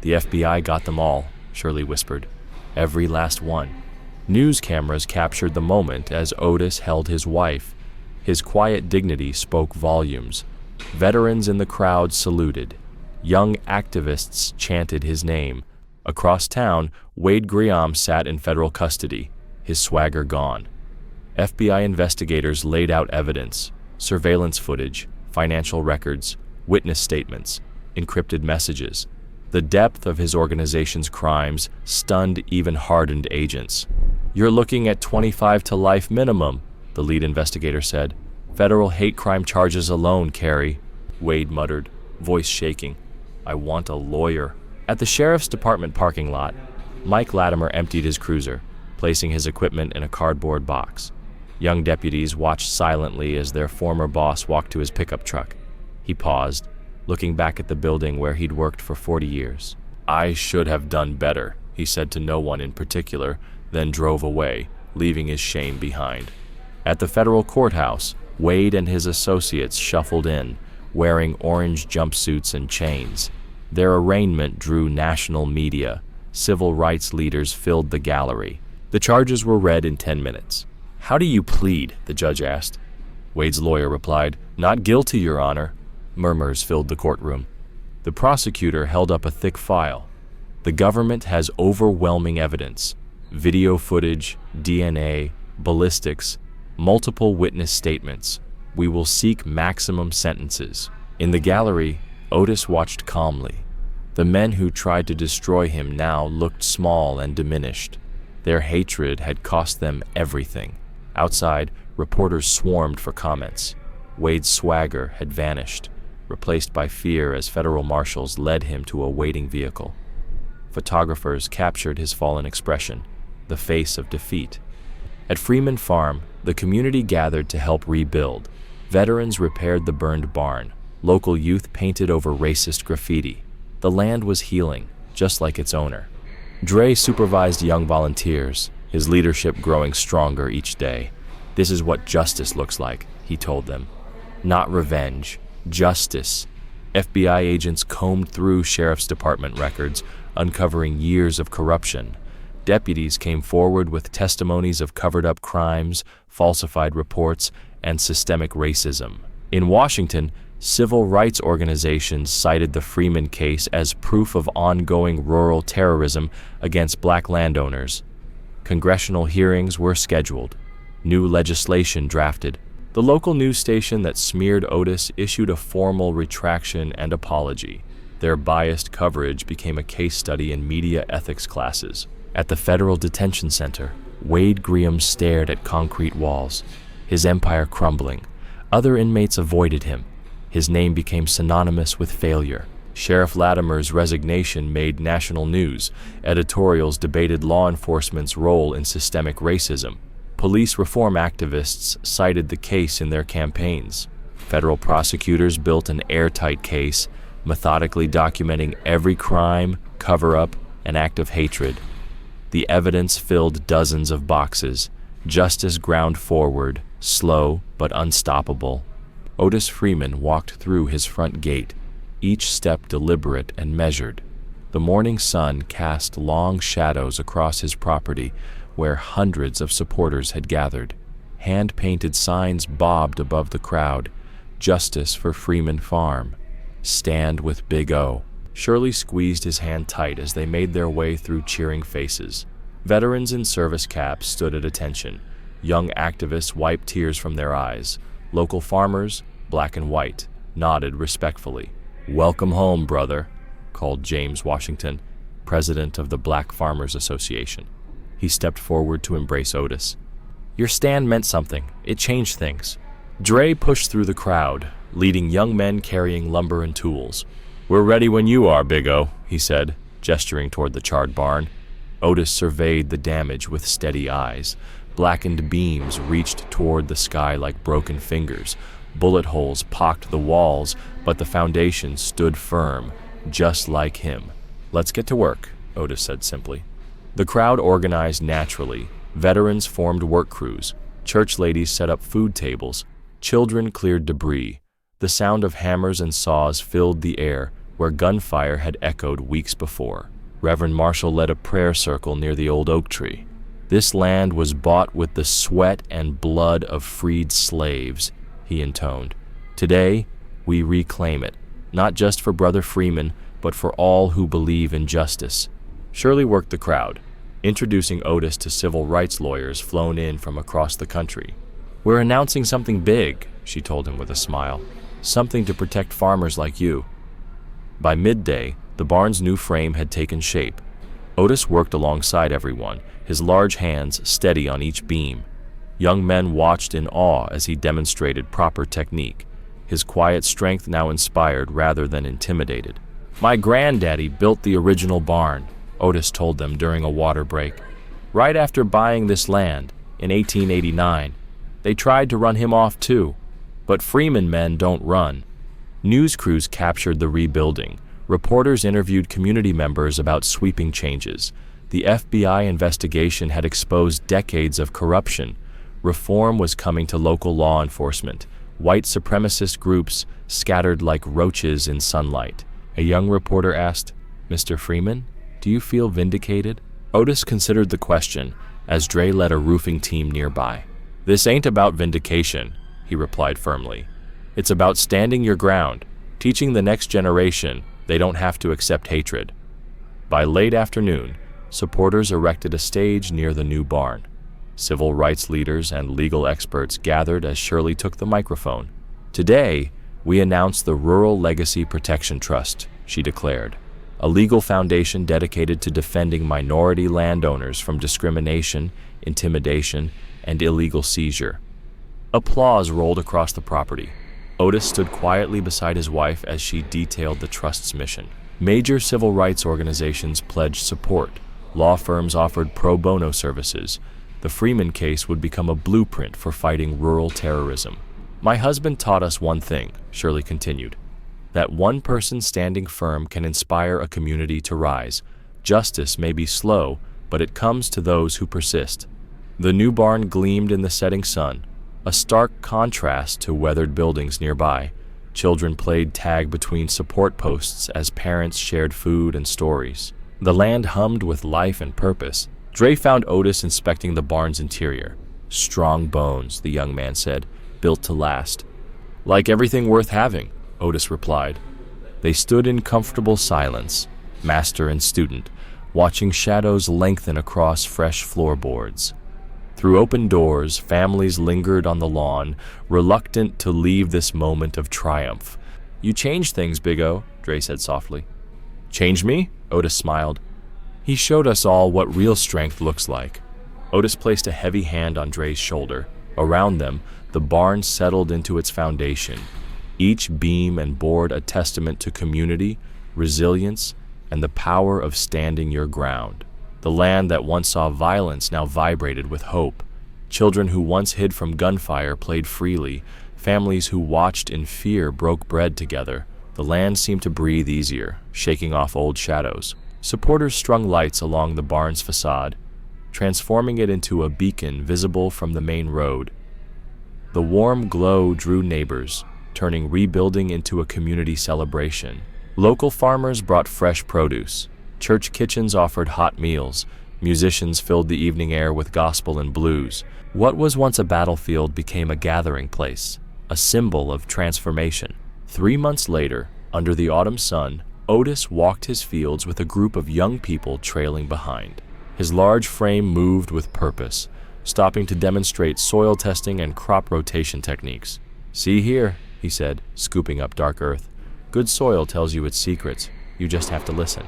"The FBI got them all," Shirley whispered. "Every last one." News cameras captured the moment as Otis held his wife. His quiet dignity spoke volumes. Veterans in the crowd saluted. Young activists chanted his name. Across town, Wade Griam sat in federal custody, his swagger gone. FBI investigators laid out evidence, surveillance footage, financial records, witness statements, encrypted messages. The depth of his organization's crimes stunned even hardened agents. "You're looking at 25 to life minimum," the lead investigator said. "Federal hate crime charges alone, Carey," Wade muttered, voice shaking. "I want a lawyer." At the sheriff's department parking lot, Mike Latimer emptied his cruiser, placing his equipment in a cardboard box. Young deputies watched silently as their former boss walked to his pickup truck. He paused, looking back at the building where he'd worked for 40 years. "I should have done better," he said to no one in particular, then drove away, leaving his shame behind. At the federal courthouse, Wade and his associates shuffled in, wearing orange jumpsuits and chains. Their arraignment drew national media. Civil rights leaders filled the gallery. The charges were read in 10 minutes. "How do you plead?" the judge asked. Wade's lawyer replied, "Not guilty, Your Honor." Murmurs filled the courtroom. The prosecutor held up a thick file. "The government has overwhelming evidence. Video footage, DNA, ballistics, multiple witness statements. We will seek maximum sentences." In the gallery, Otis watched calmly. The men who tried to destroy him now looked small and diminished. Their hatred had cost them everything. Outside, reporters swarmed for comments. Wade's swagger had vanished, replaced by fear as federal marshals led him to a waiting vehicle. Photographers captured his fallen expression, the face of defeat. At Freeman Farm, the community gathered to help rebuild. Veterans repaired the burned barn. Local youth painted over racist graffiti. The land was healing, just like its owner. Dre supervised young volunteers, his leadership growing stronger each day. "This is what justice looks like," he told them. "Not revenge, justice." FBI agents combed through sheriff's department records, uncovering years of corruption. Deputies came forward with testimonies of covered-up crimes, falsified reports, and systemic racism. In Washington, civil rights organizations cited the Freeman case as proof of ongoing rural terrorism against black landowners. Congressional hearings were scheduled. New legislation drafted. The local news station that smeared Otis issued a formal retraction and apology. Their biased coverage became a case study in media ethics classes. At the federal detention center, Wade Graham stared at concrete walls, his empire crumbling. Other inmates avoided him. His name became synonymous with failure. Sheriff Latimer's resignation made national news. Editorials debated law enforcement's role in systemic racism. Police reform activists cited the case in their campaigns. Federal prosecutors built an airtight case, methodically documenting every crime, cover-up, and act of hatred. The evidence filled dozens of boxes. Justice ground forward, slow but unstoppable. Otis Freeman walked through his front gate, each step deliberate and measured. The morning sun cast long shadows across his property where hundreds of supporters had gathered. Hand-painted signs bobbed above the crowd. "Justice for Freeman Farm. Stand with Big O." Shirley squeezed his hand tight as they made their way through cheering faces. Veterans in service caps stood at attention. Young activists wiped tears from their eyes. Local farmers, black and white, nodded respectfully. "Welcome home, brother," called James Washington, president of the Black Farmers Association. He stepped forward to embrace Otis. "Your stand meant something. It changed things." Dre pushed through the crowd, leading young men carrying lumber and tools. "We're ready when you are, Big O," he said, gesturing toward the charred barn. Otis surveyed the damage with steady eyes. Blackened beams reached toward the sky like broken fingers. Bullet holes pocked the walls, but the foundation stood firm, just like him. "Let's get to work," Otis said simply. The crowd organized naturally. Veterans formed work crews. Church ladies set up food tables. Children cleared debris. The sound of hammers and saws filled the air, where gunfire had echoed weeks before. Reverend Marshall led a prayer circle near the old oak tree. "This land was bought with the sweat and blood of freed slaves," he intoned. "Today, we reclaim it, not just for Brother Freeman, but for all who believe in justice." Shirley worked the crowd, introducing Otis to civil rights lawyers flown in from across the country. "We're announcing something big," she told him with a smile. "Something to protect farmers like you." By midday, The barn's new frame had taken shape. Otis worked alongside everyone, his large hands steady on each beam. Young men watched in awe as he demonstrated proper technique. His quiet strength now inspired rather than intimidated. "My granddaddy built the original barn," Otis told them during a water break. "Right after buying this land, in 1889, they tried to run him off too. But Freeman men don't run." News crews captured the rebuilding. Reporters interviewed community members about sweeping changes. The FBI investigation had exposed decades of corruption. Reform was coming to local law enforcement. White supremacist groups scattered like roaches in sunlight. A young reporter asked, "Mr. Freeman, do you feel vindicated?" Otis considered the question as Dre led a roofing team nearby. "This ain't about vindication," he replied firmly. "It's about standing your ground, teaching the next generation they don't have to accept hatred." By late afternoon, supporters erected a stage near the new barn. Civil rights leaders and legal experts gathered as Shirley took the microphone. "Today, we announce the Rural Legacy Protection Trust," she declared, a legal foundation dedicated to defending minority landowners from discrimination, intimidation, and illegal seizure. Applause rolled across the property. Otis stood quietly beside his wife as she detailed the trust's mission. Major civil rights organizations pledged support. Law firms offered pro bono services. The Freeman case would become a blueprint for fighting rural terrorism. "My husband taught us one thing," Shirley continued, "that one person standing firm can inspire a community to rise. Justice may be slow, but it comes to those who persist." The new barn gleamed in the setting sun, a stark contrast to weathered buildings nearby. Children played tag between support posts as parents shared food and stories. The land hummed with life and purpose. Dre found Otis inspecting the barn's interior. "Strong bones," the young man said, "built to last." "Like everything worth having," Otis replied. They stood in comfortable silence, master and student, watching shadows lengthen across fresh floorboards. Through open doors, families lingered on the lawn, reluctant to leave this moment of triumph. "You changed things, Big O," Dre said softly. "Changed me?" Otis smiled. "He showed us all what real strength looks like." Otis placed a heavy hand on Dre's shoulder. Around them, the barn settled into its foundation, each beam and board a testament to community, resilience, and the power of standing your ground. The land that once saw violence now vibrated with hope. Children who once hid from gunfire played freely. Families who watched in fear broke bread together. The land seemed to breathe easier, shaking off old shadows. Supporters strung lights along the barn's facade, transforming it into a beacon visible from the main road. The warm glow drew neighbors, turning rebuilding into a community celebration. Local farmers brought fresh produce. Church kitchens offered hot meals. Musicians filled the evening air with gospel and blues. What was once a battlefield became a gathering place, a symbol of transformation. 3 months later, under the autumn sun, Otis walked his fields with a group of young people trailing behind. His large frame moved with purpose, stopping to demonstrate soil testing and crop rotation techniques. "See here," he said, scooping up dark earth. "Good soil tells you its secrets. You just have to listen."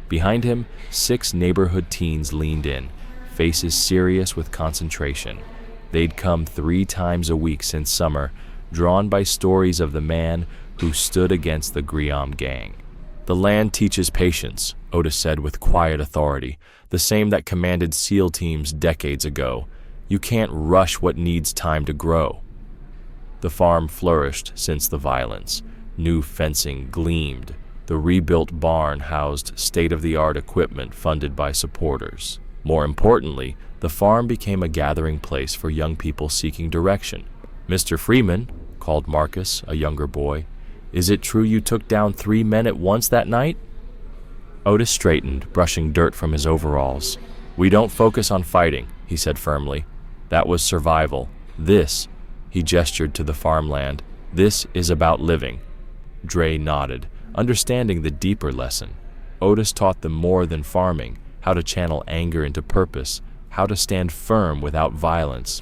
Behind him, 6 neighborhood teens leaned in, faces serious with concentration. They'd come 3 times a week since summer, drawn by stories of the man who stood against the Griam gang. "The land teaches patience," Otis said with quiet authority, the same that commanded SEAL teams decades ago. "You can't rush what needs time to grow." The farm flourished since the violence. New fencing gleamed. The rebuilt barn housed state-of-the-art equipment funded by supporters. More importantly, the farm became a gathering place for young people seeking direction. "Mr. Freeman," called Marcus, a younger boy, "is it true you took down 3 men at once that night?" Otis straightened, brushing dirt from his overalls. "We don't focus on fighting," he said firmly. "That was survival. This," he gestured to the farmland, "this is about living." Dre nodded, understanding the deeper lesson. Otis taught them more than farming, how to channel anger into purpose, how to stand firm without violence.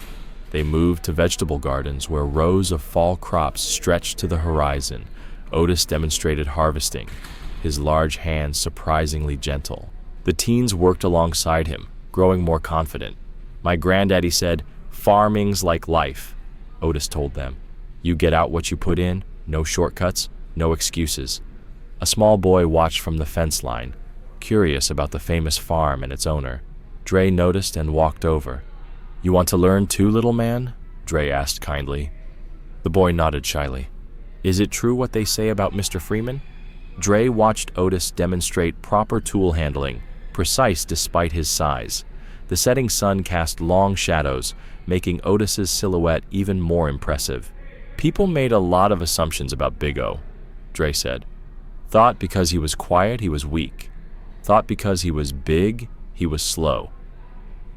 They moved to vegetable gardens where rows of fall crops stretched to the horizon. Otis demonstrated harvesting, his large hands surprisingly gentle. The teens worked alongside him, growing more confident. "My granddaddy said, 'Farming's like life,'" Otis told them. "You get out what you put in, no shortcuts, no excuses." A small boy watched from the fence line, curious about the famous farm and its owner. Dre noticed and walked over. "You want to learn too, little man?" Dre asked kindly. The boy nodded shyly. "Is it true what they say about Mr. Freeman?" Dre watched Otis demonstrate proper tool handling, precise despite his size. The setting sun cast long shadows, making Otis's silhouette even more impressive. "People made a lot of assumptions about Big O," Dre said. "Thought because he was quiet, he was weak. Thought because he was big, he was slow."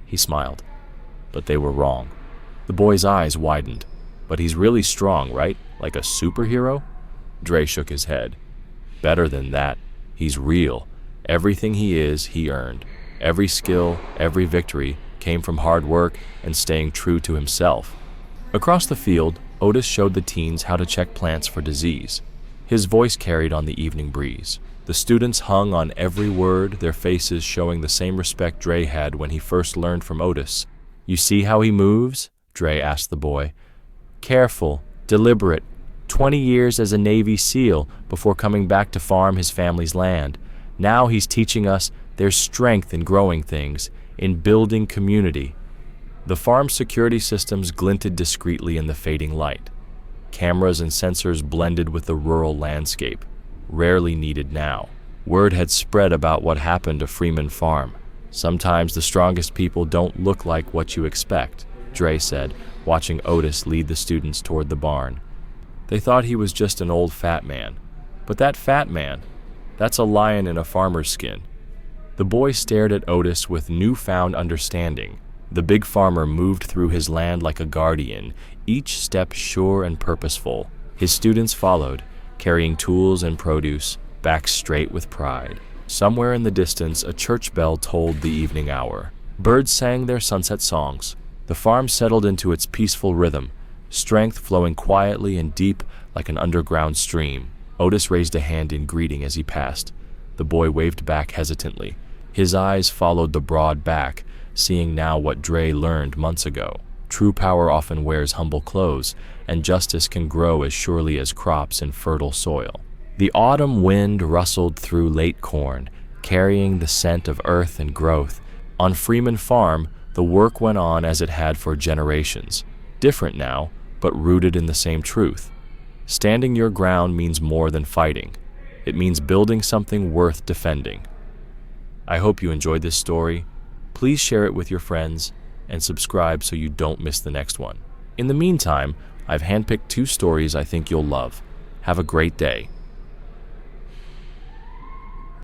He smiled, but they were wrong. The boy's eyes widened. "But he's really strong, right? Like a superhero?" Dre shook his head. "Better than that. He's real. Everything he is, he earned. Every skill, every victory came from hard work and staying true to himself." Across the field, Otis showed the teens how to check plants for disease. His voice carried on the evening breeze. The students hung on every word, their faces showing the same respect Dre had when he first learned from Otis. "You see how he moves?" Dre asked the boy. "Careful, deliberate. 20 years as a Navy SEAL before coming back to farm his family's land. Now he's teaching us there's strength in growing things, in building community." The farm's security systems glinted discreetly in the fading light. Cameras and sensors blended with the rural landscape, rarely needed now. Word had spread about what happened to Freeman Farm. "Sometimes the strongest people don't look like what you expect," Dre said, watching Otis lead the students toward the barn. They thought he was just an old fat man. But that fat man, that's a lion in a farmer's skin. The boy stared at Otis with newfound understanding. The big farmer moved through his land like a guardian, each step sure and purposeful. His students followed, carrying tools and produce, back straight with pride. Somewhere in the distance, a church bell tolled the evening hour. Birds sang their sunset songs. The farm settled into its peaceful rhythm, strength flowing quietly and deep like an underground stream. Otis raised a hand in greeting as he passed. The boy waved back hesitantly. His eyes followed the broad back, seeing now what Dre learned months ago. True power often wears humble clothes, and justice can grow as surely as crops in fertile soil. The autumn wind rustled through late corn, carrying the scent of earth and growth. On Freeman Farm, the work went on as it had for generations. Different now, but rooted in the same truth. Standing your ground means more than fighting. It means building something worth defending. I hope you enjoyed this story. Please share it with your friends and subscribe so you don't miss the next one. In the meantime, I've handpicked 2 stories I think you'll love. Have a great day.